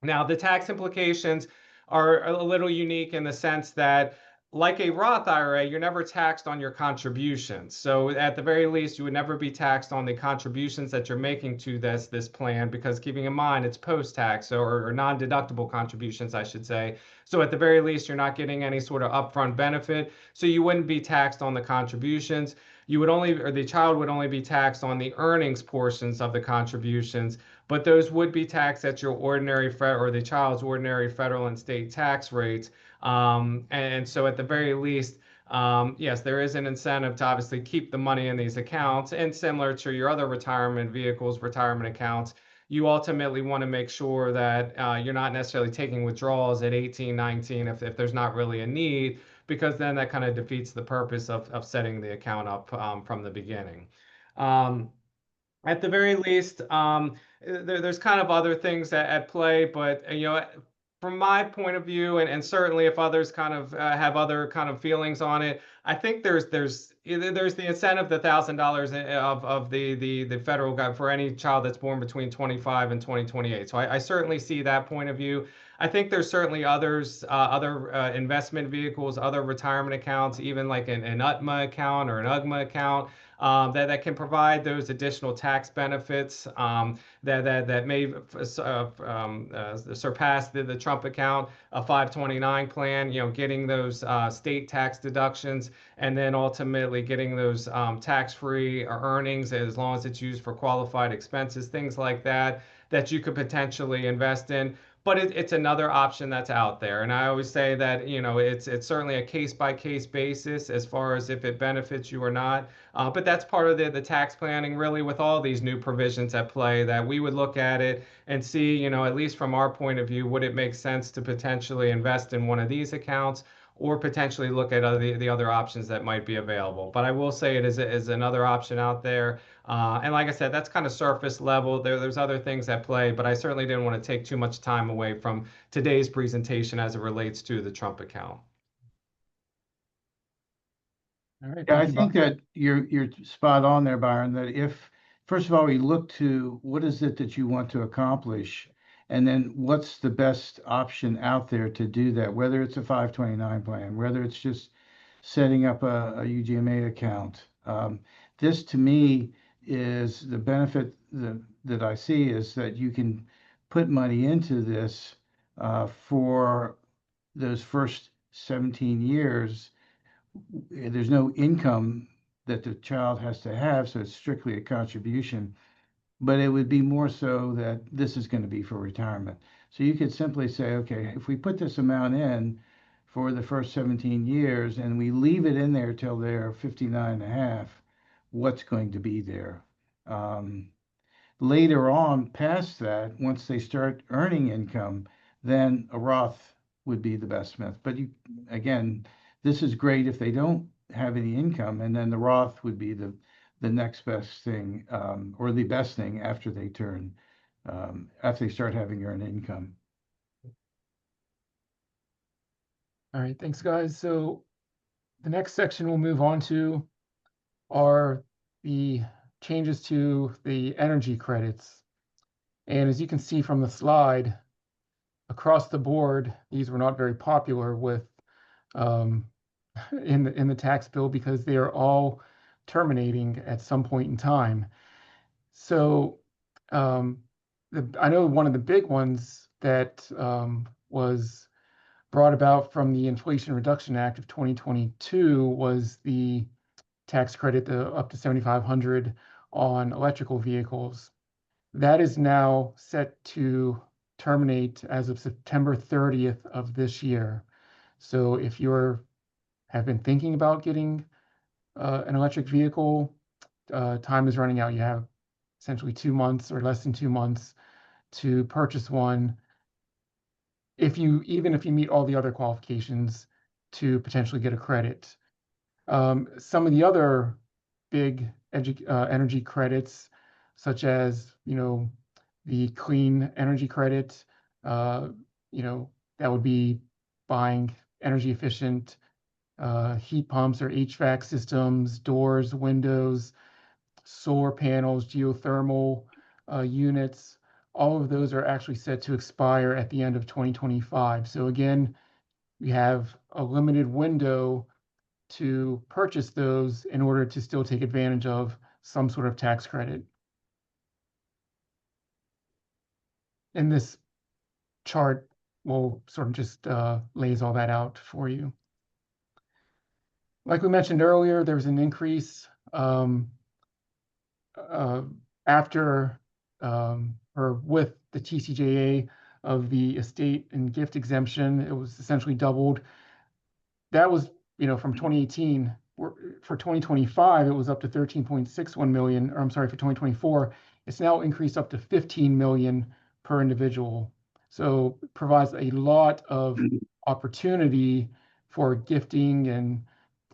Now, the tax implications are a little unique in the sense that, like a Roth IRA, you're never taxed on your contributions. So at the very least, you would never be taxed on the contributions that you're making to this plan, because keeping in mind it's post-tax, or non-deductible contributions, I should say. So at the very least, you're not getting any sort of upfront benefit. So you wouldn't be taxed on the contributions. You would only, or the child would only be taxed on the earnings portions of the contributions, but those would be taxed at your ordinary or the child's ordinary federal and state tax rates. And so at the very least, yes, there is an incentive to obviously keep the money in these accounts, and similar to your other retirement vehicles, retirement accounts, you ultimately want to make sure that you're not necessarily taking withdrawals at 18, 19 if there's not really a need, because then that kind of defeats the purpose of setting the account up from the beginning. At the very least, there's kind of other things at play, but from my point of view, and certainly if others kind of have other kind of feelings on it, I think there's the incentive, the $1,000 of the federal government for any child that's born between 25 and 2028. So I certainly see that point of view. I think there's certainly others, other investment vehicles, other retirement accounts, even like an UTMA account or an UGMA account, that can provide those additional tax benefits that may surpass the Trump account, a 529 plan, getting those state tax deductions, and then ultimately getting those tax-free earnings, as long as it's used for qualified expenses, things like that you could potentially invest in. But it's another option that's out there. And I always say that, it's certainly a case-by-case basis as far as if it benefits you or not. But that's part of the tax planning, really, with all these new provisions at play, that we would look at it and see, at least from our point of view, would it make sense to potentially invest in one of these accounts, or potentially look at the other options that might be available. But I will say it is another option out there. And like I said, that's kind of surface level. There's other things at play, but I certainly didn't want to take too much time away from today's presentation as it relates to the Trump account. All right, Yeah, I thank you, think Bob. that you're spot on there, Byron, that if, first of all, we look to what is it that you want to accomplish? And then what's the best option out there to do that, whether it's a 529 plan, whether it's just setting up a UGMA account. This to me is the benefit that I see is that you can put money into this for those first 17 years. There's no income that the child has to have, so it's strictly a contribution. But it would be more so that this is going to be for retirement. So you could simply say, okay, if we put this amount in for the first 17 years and we leave it in there till they're 59 and a half, what's going to be there? Later on, past that, once they start earning income, then a Roth would be the best method. But you, again, this is great if they don't have any income, and then the Roth would be the next best thing, or the best thing after they turn, after they start having earned income. All right, thanks, guys. So the next section we'll move on to are the changes to the energy credits. And as you can see from the slide, across the board, these were not very popular with in the tax bill because they are all terminating at some point in time. So I know one of the big ones that was brought about from the Inflation Reduction Act of 2022 was the tax credit up to $7,500 on electrical vehicles. That is now set to terminate as of September 30th of this year. So if you have been thinking about getting an electric vehicle, time is running out. You have essentially 2 months or less than 2 months to purchase one. Even if you meet all the other qualifications to potentially get a credit. Some of the other big energy credits, such as, the clean energy credit, that would be buying energy efficient heat pumps or HVAC systems, doors, windows, solar panels, geothermal units. All of those are actually set to expire at the end of 2025. So again, we have a limited window to purchase those in order to still take advantage of some sort of tax credit. And this chart will sort of just lays all that out for you. Like we mentioned earlier, there's an increase after or with the TCJA of the estate and gift exemption. It was essentially doubled. That was, from 2018. For 2025, it was up to 13.61 million, or I'm sorry, for 2024, it's now increased up to 15 million per individual. So it provides a lot of opportunity for gifting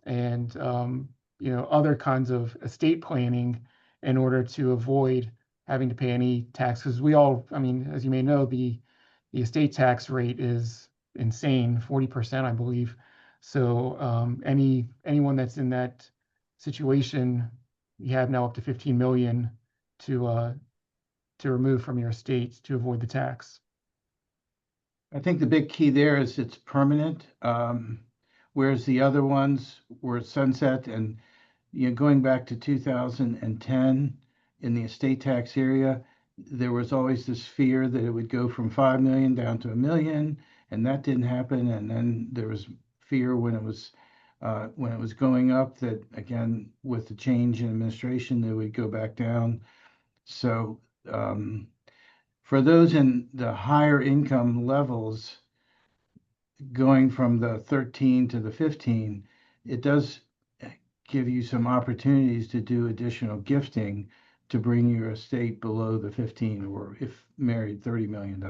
and other kinds of estate planning in order to avoid having to pay any taxes. As you may know, the estate tax rate is insane, 40%, I believe. So anyone that's in that situation, you have now up to 15 million to remove from your estate to avoid the tax. I think the big key there is it's permanent, whereas the other ones were sunset. And going back to 2010 in the estate tax area, there was always this fear that it would go from 5 million down to 1 million, and that didn't happen. And then there was fear when it was going up that, again, with the change in administration, that would go back down. So for those in the higher income levels, going from the 13 to the 15, it does give you some opportunities to do additional gifting to bring your estate below the 15, or if married, $30 million.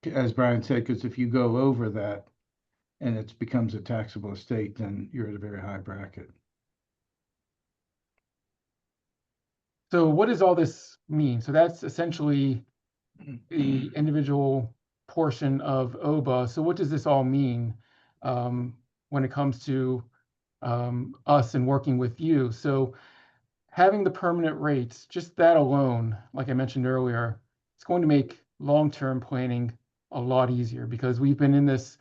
as Brian said, because if you go over that and it becomes a taxable estate, then you're at a very high bracket. So what does all this mean? So that's essentially the individual portion of OBA. So what does this all mean when it comes to us and working with you? So having the permanent rates, just that alone, like I mentioned earlier, it's going to make long-term planning a lot easier because we've been in this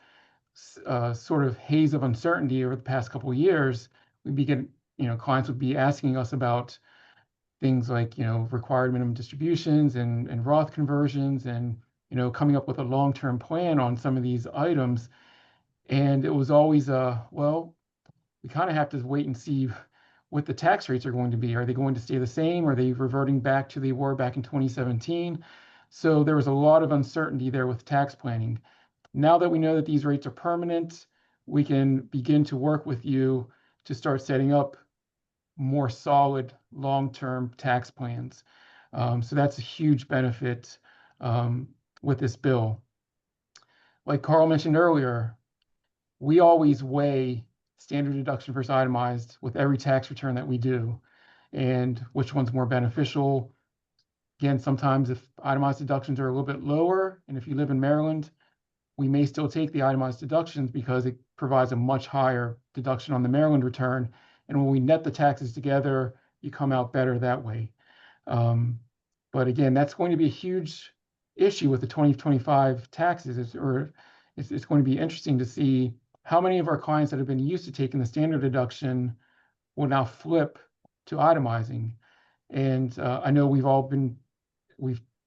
sort of haze of uncertainty over the past couple of years. We'd be getting, clients would be asking us about things like, required minimum distributions and Roth conversions and, coming up with a long-term plan on some of these items. And it was always, well, we kind of have to wait and see what the tax rates are going to be. Are they going to stay the same? Are they reverting back to they were back in 2017? So there was a lot of uncertainty there with tax planning. Now that we know that these rates are permanent, we can begin to work with you to start setting up more solid long-term tax plans. So that's a huge benefit with this bill. Like Carl mentioned earlier, we always weigh standard deduction versus itemized with every tax return that we do, and which one's more beneficial. Again, sometimes if itemized deductions are a little bit lower, and if you live in Maryland, we may still take the itemized deductions because it provides a much higher deduction on the Maryland return. And when we net the taxes together, you come out better that way. But again, that's going to be a huge issue with the 2025 taxes. It's going to be interesting to see how many of our clients that have been used to taking the standard deduction will now flip to itemizing. And I know we've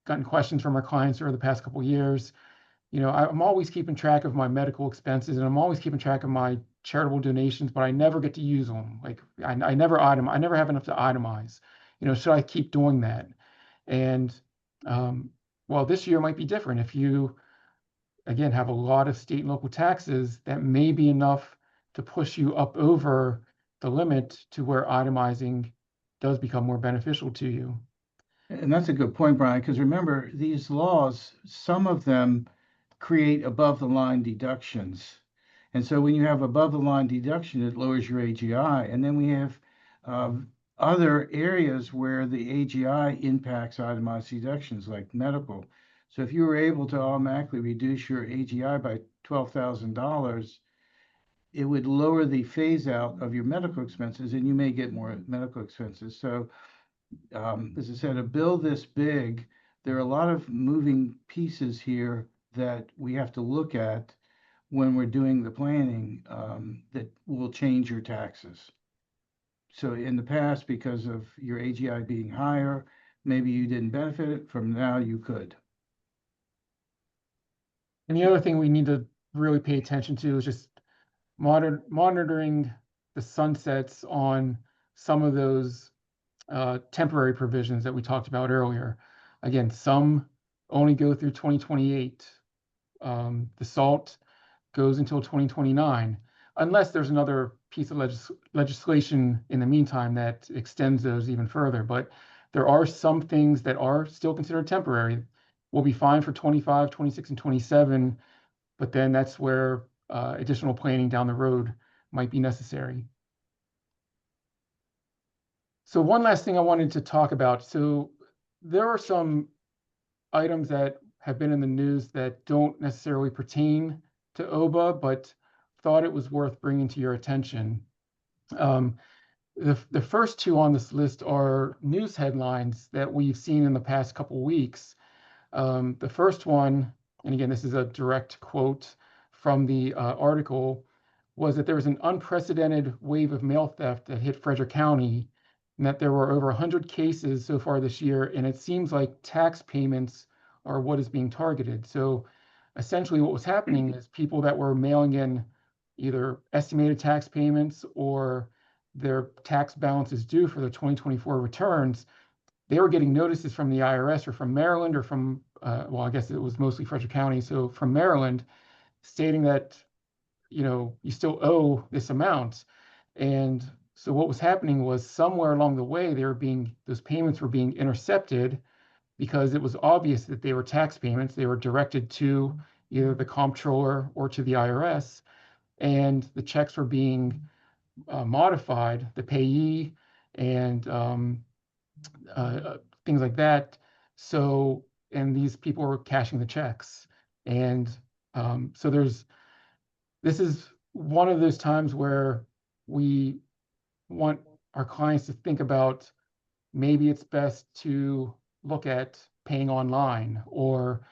gotten questions from our clients over the past couple of years. I'm always keeping track of my medical expenses and I'm always keeping track of my charitable donations, but I never get to use them. Like I never have enough to itemize. Should I keep doing that? And well, this year might be different. If you, again, have a lot of state and local taxes, that may be enough to push you up over the limit to where itemizing does become more beneficial to you. And that's a good point, Brian, because remember, these laws, some of them create above the line deductions. And so when you have above the line deduction, it lowers your AGI. And then we have other areas where the AGI impacts itemized deductions like medical. So if you were able to automatically reduce your AGI by $12,000, it would lower the phase out of your medical expenses and you may get more medical expenses. So as I said, a bill this big, there are a lot of moving pieces here that we have to look at when we're doing the planning that will change your taxes. So in the past, because of your AGI being higher, maybe you didn't benefit. From now, you could. And the other thing we need to really pay attention to is just monitoring the sunsets on some of those temporary provisions that we talked about earlier. Again, some only go through 2028. The SALT goes until 2029, unless there's another piece of legislation in the meantime that extends those even further. But there are some things that are still considered temporary. We'll be fine for 25, 26, and 27, but then that's where additional planning down the road might be necessary. So one last thing I wanted to talk about. So there are some items that have been in the news that don't necessarily pertain to OBA, but thought it was worth bringing to your attention. The first two on this list are news headlines that we've seen in the past couple weeks. The first one, and again, this is a direct quote from the article, was that there was an unprecedented wave of mail theft that hit Frederick County, and that there were over 100 cases so far this year, and it seems like tax payments are what is being targeted. So essentially what was happening is people that were mailing in either estimated tax payments or their tax balances due for their 2024 returns, they were getting notices from the IRS or from Maryland or from, well, I guess it was mostly Frederick County, so from Maryland, stating that, you still owe this amount. And so what was happening was somewhere along the way, those payments were being intercepted because it was obvious that they were tax payments. They were directed to either the comptroller or to the IRS, and the checks were being modified, the payee and things like that. So, and these people were cashing the checks. And so this is one of those times where we want our clients to think about, maybe it's best to look at paying online or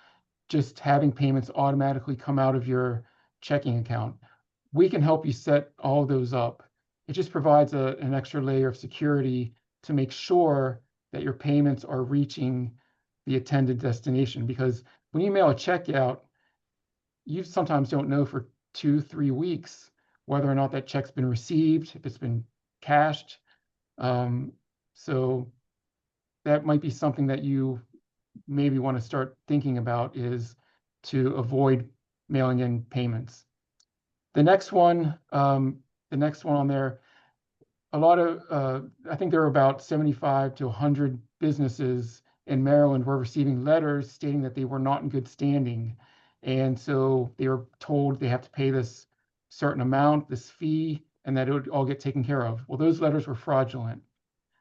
just having payments automatically come out of your checking account. We can help you set all those up. It just provides an extra layer of security to make sure that your payments are reaching the intended destination. Because when you mail a check out, you sometimes don't know for 2-3 weeks whether or not that check's been received, if it's been cashed. So that might be something that you maybe want to start thinking about, is to avoid mailing in payments. The next one on there, a lot of, I think there were about 75 to 100 businesses in Maryland were receiving letters stating that they were not in good standing. And so they were told they have to pay this certain amount, this fee, and that it would all get taken care of. Well, those letters were fraudulent.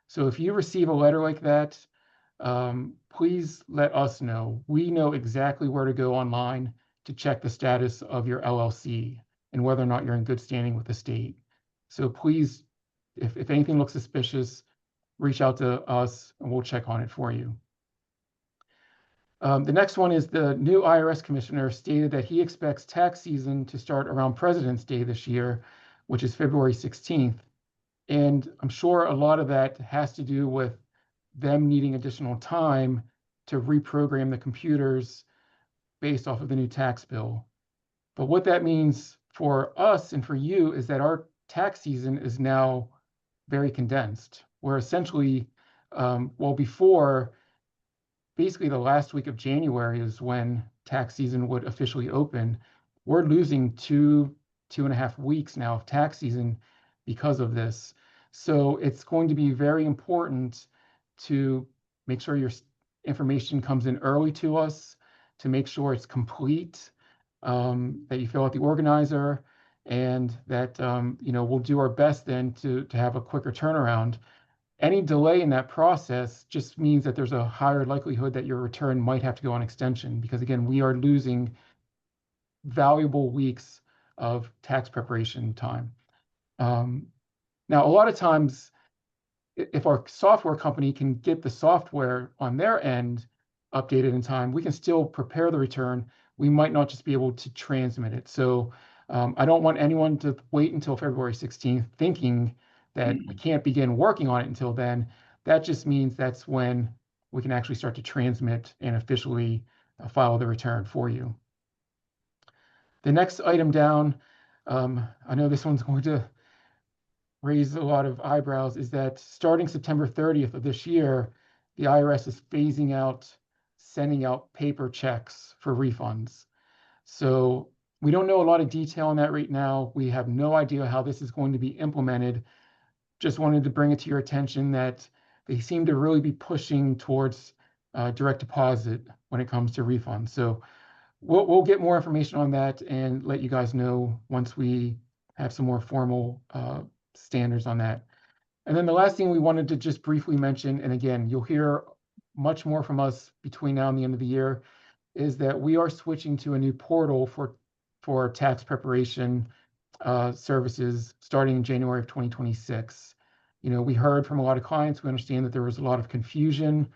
So if you receive a letter like that, please let us know. We know exactly where to go online to check the status of your LLC and whether or not you're in good standing with the state. So please, if anything looks suspicious, reach out to us and we'll check on it for you. The next one is the new IRS commissioner stated that he expects tax season to start around President's Day this year, which is February 16th. And I'm sure a lot of that has to do with them needing additional time to reprogram the computers based off of the new tax bill. But what that means for us and for you is that our tax season is now very condensed. We're essentially, well, before, basically the last week of January is when tax season would officially open. We're losing 2.5 weeks now of tax season because of this. So it's going to be very important to make sure your information comes in early to us, to make sure it's complete, that you fill out the organizer, and that we'll do our best then to have a quicker turnaround. Any delay in that process just means that there's a higher likelihood that your return might have to go on extension, because again, we are losing valuable weeks of tax preparation time. Now, a lot of times, if our software company can get the software on their end updated in time, we can still prepare the return. We might not just be able to transmit it. So I don't want anyone to wait until February 16th thinking that we can't begin working on it until then. That just means that's when we can actually start to transmit and officially file the return for you. The next item down, I know this one's going to raise a lot of eyebrows, is that starting September 30th of this year, the IRS is phasing out sending out paper checks for refunds. So we don't know a lot of detail on that right now. We have no idea how this is going to be implemented. Just wanted to bring it to your attention that they seem to really be pushing towards direct deposit when it comes to refunds. So we'll get more information on that and let you guys know once we have some more formal standards on that. And then the last thing we wanted to just briefly mention, and again, you'll hear much more from us between now and the end of the year, is that we are switching to a new portal for tax preparation services starting in January of 2026. We heard from a lot of clients. We understand that there was a lot of confusion,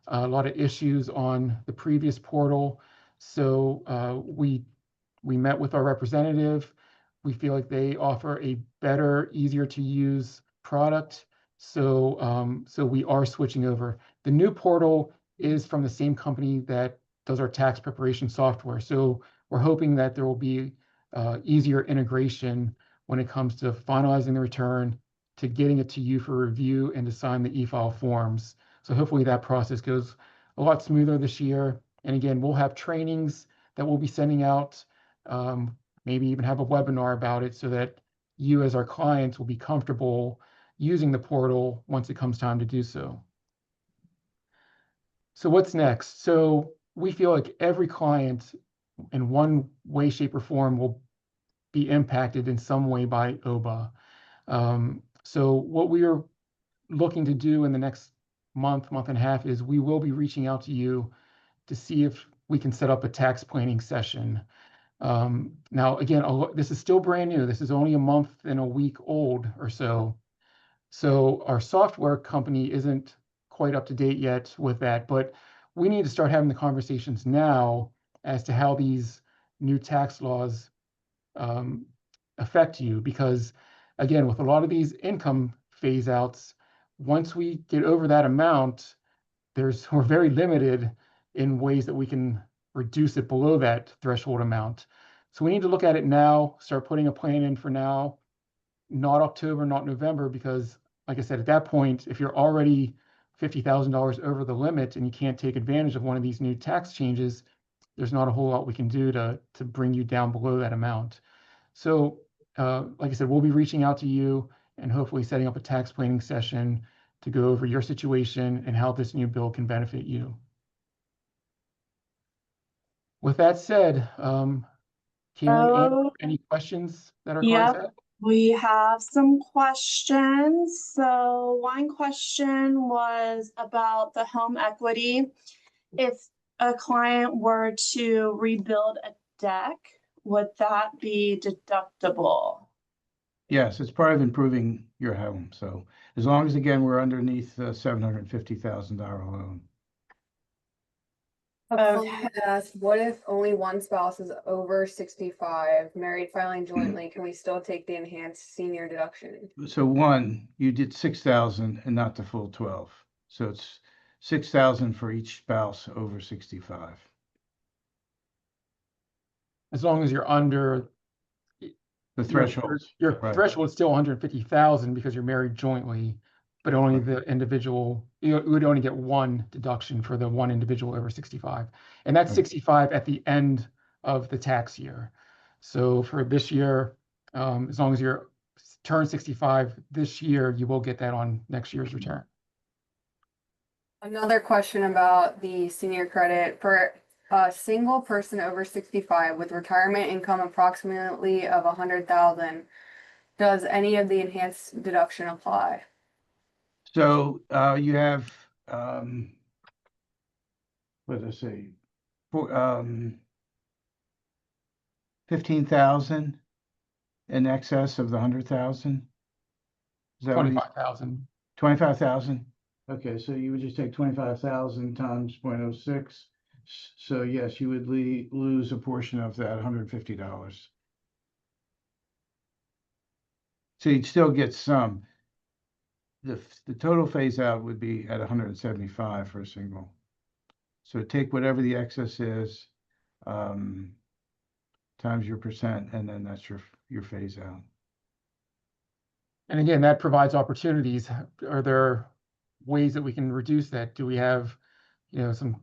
a lot of issues on the previous portal. So we met with our representative. We feel like they offer a better, easier to use product. So we are switching over. The new portal is from the same company that does our tax preparation software. So we're hoping that there will be easier integration when it comes to finalizing the return, to getting it to you for review, and to sign the e-file forms. So hopefully that process goes a lot smoother this year. And again, we'll have trainings that we'll be sending out, maybe even have a webinar about it so that you as our clients will be comfortable using the portal once it comes time to do so. So what's next? So we feel like every client in one way, shape, or form will be impacted in some way by OBA. So what we are looking to do in the next month and a half is we will be reaching out to you to see if we can set up a tax planning session. Now, again, this is still brand new. This is only a month and a week old or so. So our software company isn't quite up to date yet with that, but we need to start having the conversations now as to how these new tax laws affect you. Because again, with a lot of these income phase outs, once we get over that amount, we're very limited in ways that we can reduce it below that threshold amount. So we need to look at it now, start putting a plan in for now, not October, not November, because like I said, at that point, if you're already $50,000 over the limit and you can't take advantage of one of these new tax changes, there's not a whole lot we can do to bring you down below that amount. So like I said, we'll be reaching out to you and hopefully setting up a tax planning session to go over your situation and how this new bill can benefit you. With that said, Karen, Oh, any questions that our yep. clients have? We have some questions. So one question was about the home equity. If a client were to rebuild a deck, would that be deductible? Yes, it's part of improving your home. So as long as, again, we're underneath the $750,000 loan. A Okay. client asked, what if only one spouse is over 65, married filing jointly? Can we still take the enhanced senior deduction? So one, you did 6,000 and not the full 12. So it's 6,000 for each spouse over 65. As long as you're under The threshold. your Right. threshold is still 150,000 because you're married jointly, but only the individual, you would only get one deduction for the one individual over 65. And that's Right. 65 at the end of the tax year. So for this year, as long as you're turn 65 this year, you will get that on next year's return. Another question about the senior credit for a single person over 65 with retirement income approximately of 100,000. Does any of the enhanced deduction apply? So you have, what did I say? 15,000 in excess of the 100,000? Is that what you, 25,000. 25,000? Okay, so you would just take 25,000 times 0.06. So yes, you would lose a portion of that $150. So you'd still get some. The total phase out would be at 175 for a single. So take whatever the excess is, times your percent, and then that's your phase out. And again, that provides opportunities. Are there ways that we can reduce that? Do we have, some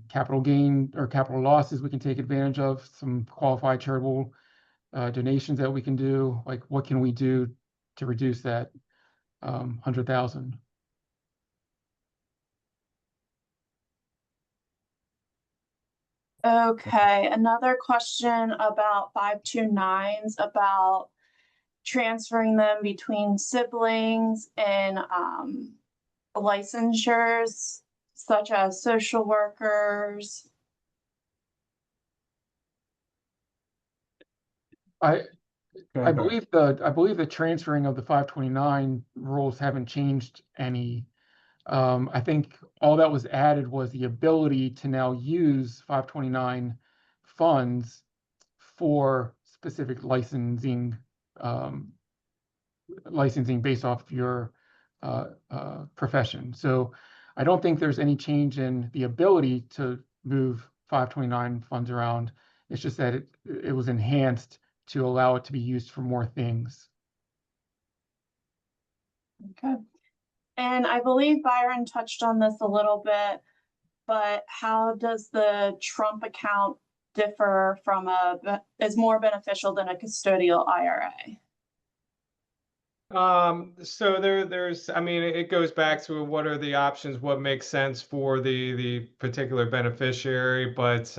capital gain or capital losses we can take advantage of? Some qualified charitable donations that we can do? Like, what can we do to reduce that 100,000? Okay, another question about 529s, about transferring them between siblings and licensures such as social workers. I Okay, believe the transferring of the 529 rules haven't changed any. I think all that was added was the ability to now use 529 funds for specific licensing based off your profession. So I don't think there's any change in the ability to move 529 funds around. It's just that it was enhanced to allow it to be used for more things. Okay. And I believe Byron touched on this a little bit, but how does the Trump account differ from is more beneficial than a custodial IRA? So there's, I mean, it goes back to what are the options, what makes sense for the particular beneficiary, but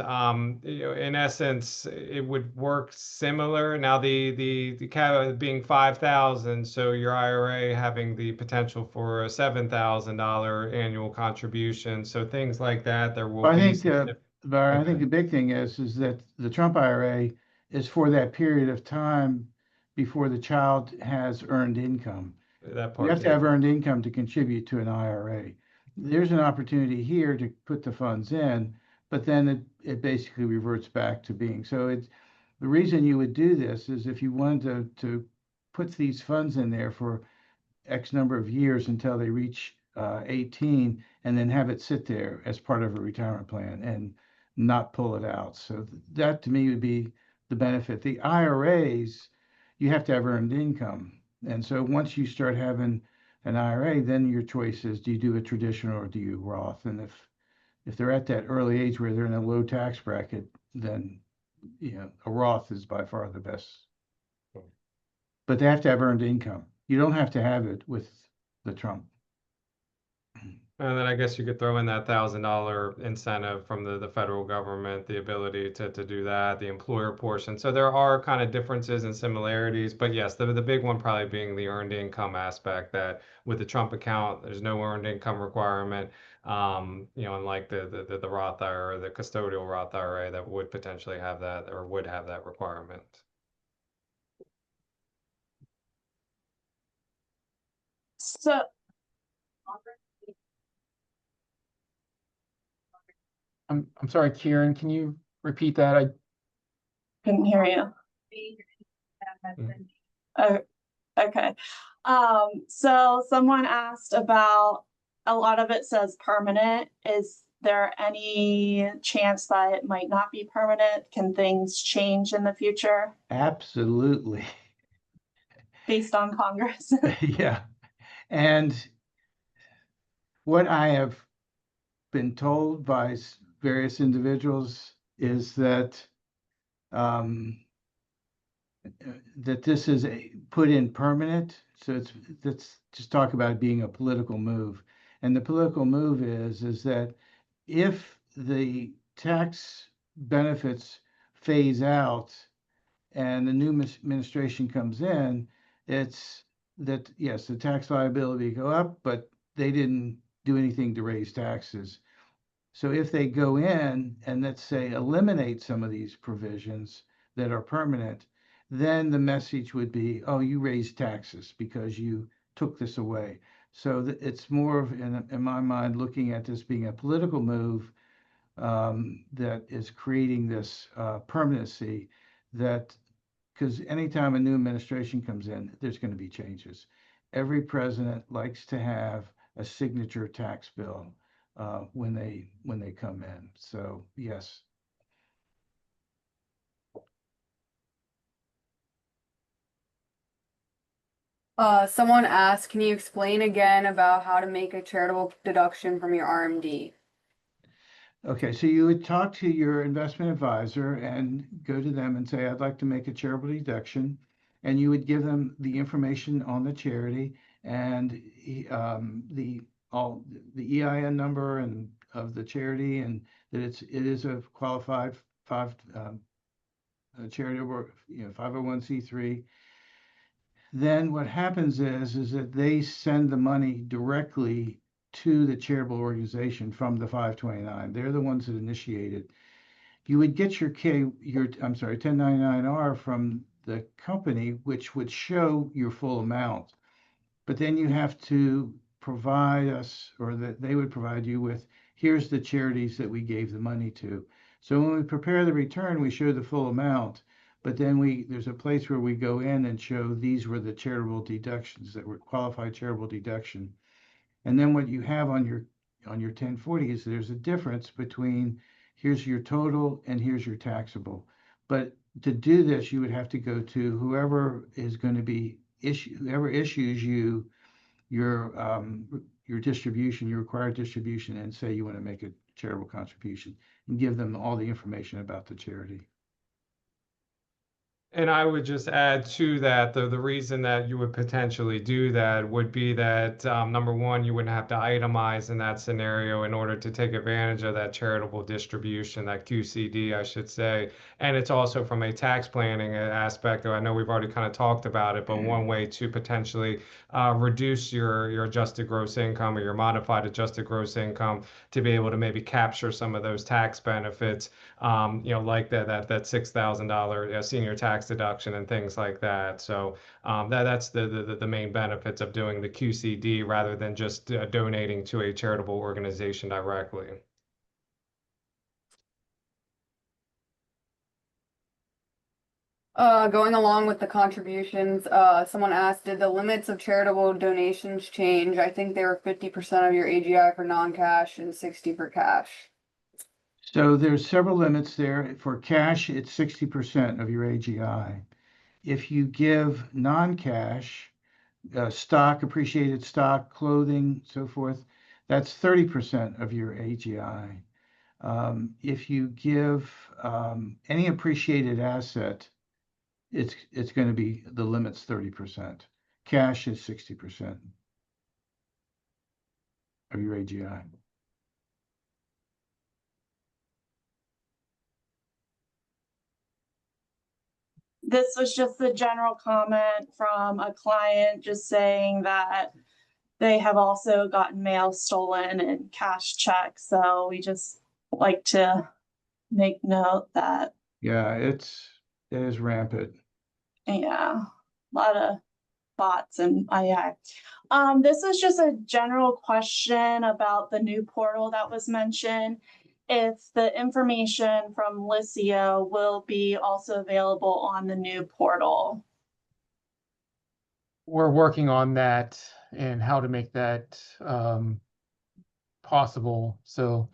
you know, in essence, it would work similar. Now the cap being 5,000, so your IRA having the potential for a $7,000 annual contribution. So things like that, there will I be think, some Barry, I think okay. the big thing is that the Trump IRA is for that period of time before the child has earned income. That You part, have to yeah. have earned income to contribute to an IRA. There's an opportunity here to put the funds in, but then it basically reverts back to being. So it's the reason you would do this is if you wanted to put these funds in there for X number of years until they reach 18 and then have it sit there as part of a retirement plan and not pull it out. So that to me would be the benefit. The IRAs, you have to have earned income. And so once you start having an IRA, then your choice is do you do a traditional or do you Roth? And if they're at that early age where they're in a low tax bracket, then a Roth is by far the best. But they have to have earned income. You don't have to have it with the Trump. And then I guess you could throw in that $1,000 incentive from the federal government, the ability to do that, the employer portion. So there are kind of differences and similarities, but yes, the big one probably being the earned income aspect that with the Trump account, there's no earned income requirement. You know, unlike the Roth IRA or the custodial Roth IRA that would potentially have that or would have that requirement. So, I'm sorry, Kieran, can you repeat that? I couldn't hear you. Oh, okay. So someone asked about, a lot of it says permanent. Is there any chance that it might not be permanent? Can things change in the future Absolutely. based on Congress? Yeah. And what I have been told by various individuals is that that this is put in permanent. So let's just talk about it being a political move. And the political move is that if the tax benefits phase out and the new administration comes in, it's that, yes, the tax liability go up, but they didn't do anything to raise taxes. So if they go in and let's say eliminate some of these provisions that are permanent, then the message would be, oh, you raised taxes because you took this away. So it's more of, in my mind, looking at this being a political move that is creating this permanency that, because anytime a new administration comes in, there's going to be changes. Every president likes to have a signature tax bill when they come in. So yes. Someone asked, can you explain again about how to make a charitable deduction from your RMD? Okay, so you would talk to your investment advisor and go to them and say, I'd like to make a charitable deduction. And you would give them the information on the charity and the EIN number and of the charity and that it is a qualified charitable, 501c3. Then what happens is that they send the money directly to the charitable organization from the 529. They're the ones that initiated. You would get your 1099-R from the company, which would show your full amount. But then you have to provide us, or that they would provide you with, here's the charities that we gave the money to. So when we prepare the return, we show the full amount, but then there's a place where we go in and show these were the charitable deductions that were qualified charitable deduction. And then what you have on your 1040 is there's a difference between here's your total and here's your taxable. But to do this, you would have to go to whoever is going to be whoever issues you your distribution, your required distribution, and say you want to make a charitable contribution and give them all the information about the charity. And I would just add to that, the reason that you would potentially do that would be that, number one, you wouldn't have to itemize in that scenario in order to take advantage of that charitable distribution, that QCD, I should say. And it's also from a tax planning aspect, though I know we've already kind of talked about it, but one way to potentially reduce your adjusted gross income or your modified adjusted gross income to be able to maybe capture some of those tax benefits, like that $6,000 senior tax deduction and things like that. So that's the main benefits of doing the QCD rather than just donating to a charitable organization directly. Going along with the contributions, someone asked, did the limits of charitable donations change? I think they were 50% of your AGI for non-cash and 60 for cash. So there's several limits there. For cash, it's 60% of your AGI. If you give non-cash, stock, appreciated stock, clothing, so forth, that's 30% of your AGI. If you give any appreciated asset, it's going to be, the limit's 30%. Cash is 60% of your AGI. This was just a general comment from a client just saying that they have also gotten mail stolen and cash checks. So we just like to make note that, Yeah, it is rampant. yeah, a lot of bots and AI. This is just a general question about the new portal that was mentioned. If the information from Liscio will be also available on the new portal. We're working on that and how to make that possible. So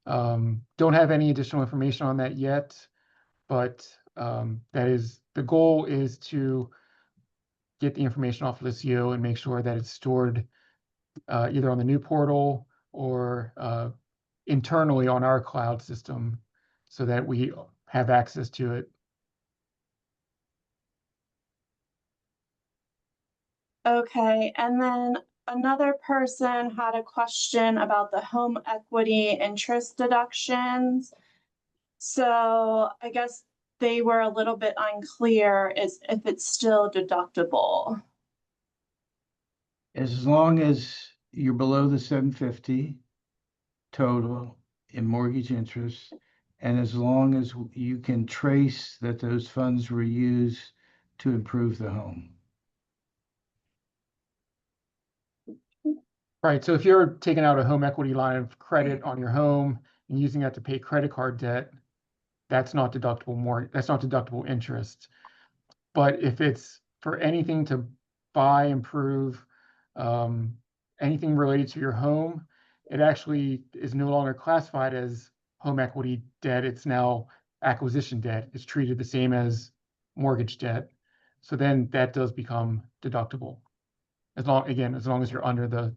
don't have any additional information on that yet, but that is, the goal is to get the information off Liscio and make sure that it's stored either on the new portal or internally on our cloud system so that we have access to it. Okay, and then another person had a question about the home equity interest deductions. So I guess they were a little bit unclear as if it's still deductible. As long as you're below the 750 total in mortgage interest, and as long as you can trace that those funds were used to improve the home. Right, so if you're taking out a home equity line of credit on your home and using that to pay credit card debt, that's not deductible that's not deductible interest. But if it's for anything to buy, improve, anything related to your home, it actually is no longer classified as home equity debt. It's now acquisition debt. It's treated the same as mortgage debt. So then that does become deductible. As long as you're under the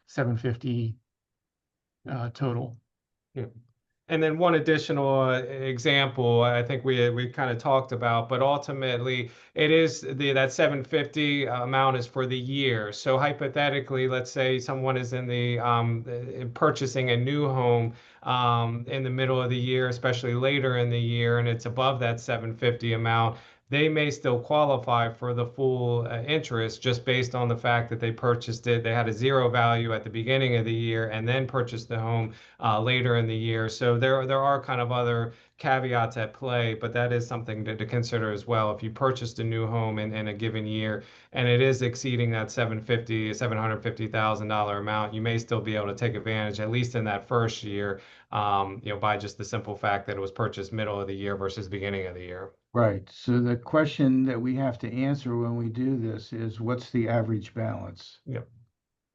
750 total. Yeah. And then one additional example, I think we kind of talked about, but ultimately it is that 750 amount is for the year. So hypothetically, let's say someone is in the purchasing a new home in the middle of the year, especially later in the year, and it's above that 750 amount. They may still qualify for the full interest just based on the fact that they purchased it. They had a zero value at the beginning of the year and then purchased the home later in the year. So there are kind of other caveats at play, but that is something to consider as well. If you purchased a new home in a given year and it is exceeding that $750,000 amount, you may still be able to take advantage, at least in that first year, by just the simple fact that it was purchased middle of the year versus beginning of the year. Right. So the question that we have to answer when we do this is, what's the average balance? Yep.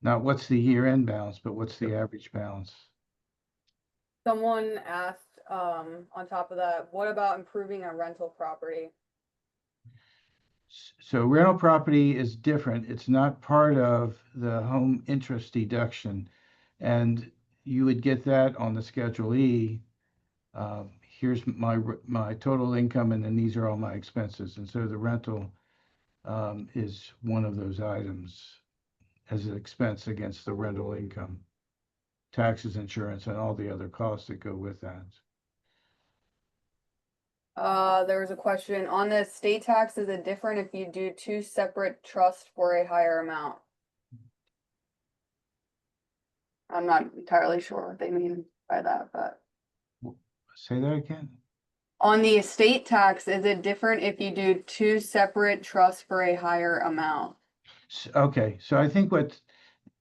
Not what's the year-end balance, but what's the average balance? Someone asked, on top of that, what about improving a rental property? So rental property is different. It's not part of the home interest deduction. And you would get that on the Schedule E here's my total income, and then these are all my expenses. And so the rental is one of those items as an expense against the rental income, taxes, insurance, and all the other costs that go with that. There was a question on the estate tax. Is it different if you do two separate trusts for a higher amount? I'm not entirely sure what they mean by that, but Say that again? on the estate tax, is it different if you do two separate trusts for a higher amount? Okay, so I think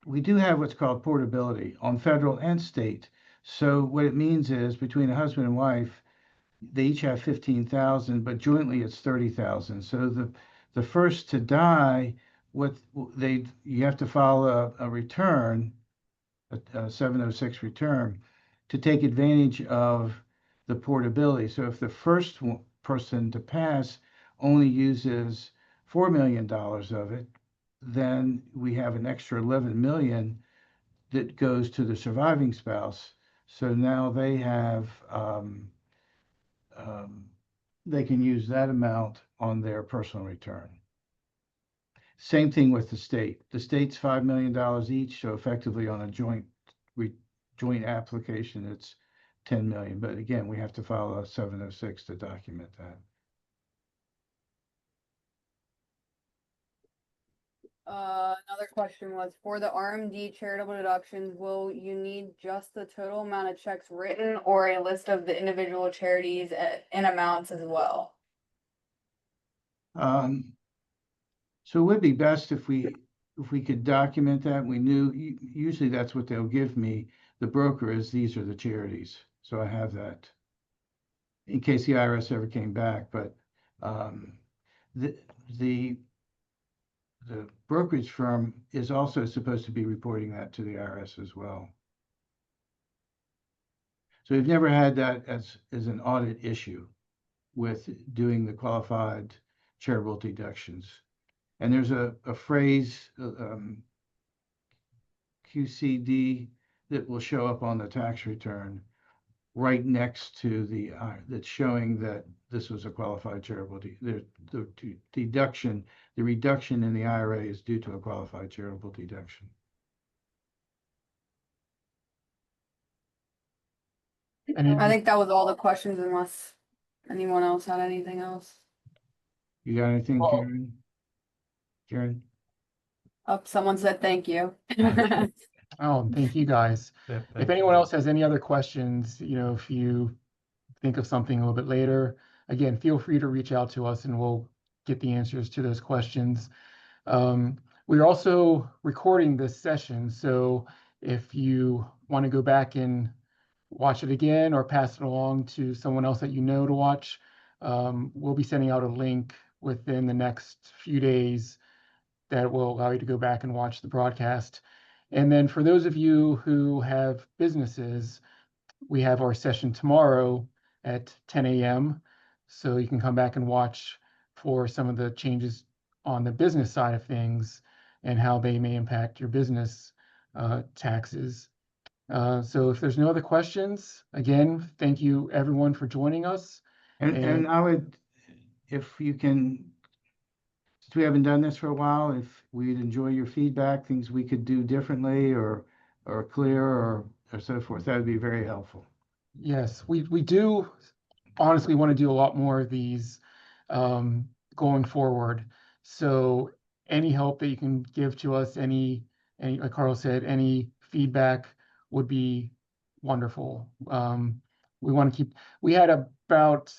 we do have what's called portability on federal and state. So what it means is between a husband and wife, they each have 15,000, but jointly it's 30,000. So the first to die, you have to file a return, a 706 return, to take advantage of the portability. So if the first person to pass only uses $4 million of it, then we have an extra 11 million that goes to the surviving spouse. So now they have they can use that amount on their personal return. Same thing with the state. The state's $5 million each, so effectively on a joint application, it's 10 million. But again, we have to file a 706 to document that. Another question was, for the RMD charitable deductions, will you need just the total amount of checks written or a list of the individual charities and amounts as well? So it would be best if we could document that. We knew, usually that's what they'll give me. The broker is, these are the charities. So I have that in case the IRS ever came back. But the brokerage firm is also supposed to be reporting that to the IRS as well. So we've never had that as an audit issue with doing the qualified charitable deductions. And there's a phrase, QCD, that will show up on the tax return right next to that's showing that this was a qualified charitable. The deduction, the reduction in the IRA is due to a qualified charitable deduction. I think that was all the questions, unless anyone else had anything else. You got anything, Well- Karen? Karen? Oh, someone said thank you. Oh, thank you guys. Yeah, If thank anyone you. else has any other questions, if you think of something a little bit later, again, feel free to reach out to us and we'll get the answers to those questions. We're also recording this session, so if you want to go back and watch it again or pass it along to someone else that you know to watch, we'll be sending out a link within the next few days that will allow you to go back and watch the broadcast. And then for those of you who have businesses, we have our session tomorrow at 10 a.m. So you can come back and watch for some of the changes on the business side of things and how they may impact your business taxes. So if there's no other questions, again, thank you everyone for joining us. And I would, if you can, since we haven't done this for a while, if we'd enjoy your feedback, things we could do differently or clear or so forth, that would be very helpful. Yes, we do honestly want to do a lot more of these going forward. So any help that you can give to us, any like Carl said, any feedback would be wonderful. We want to we had about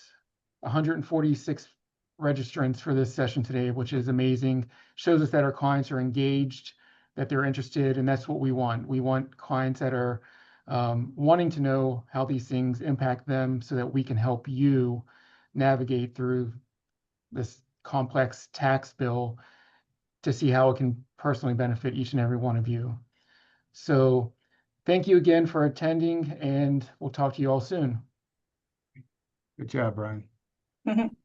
146 registrants for this session today, which is amazing. Shows us that our clients are engaged, that they're interested, and that's what we want. We want clients that are wanting to know how these things impact them so that we can help you navigate through this complex tax bill to see how it can personally benefit each and every one of you. So thank you again for attending, and we'll talk to you all soon. Good job, Brian.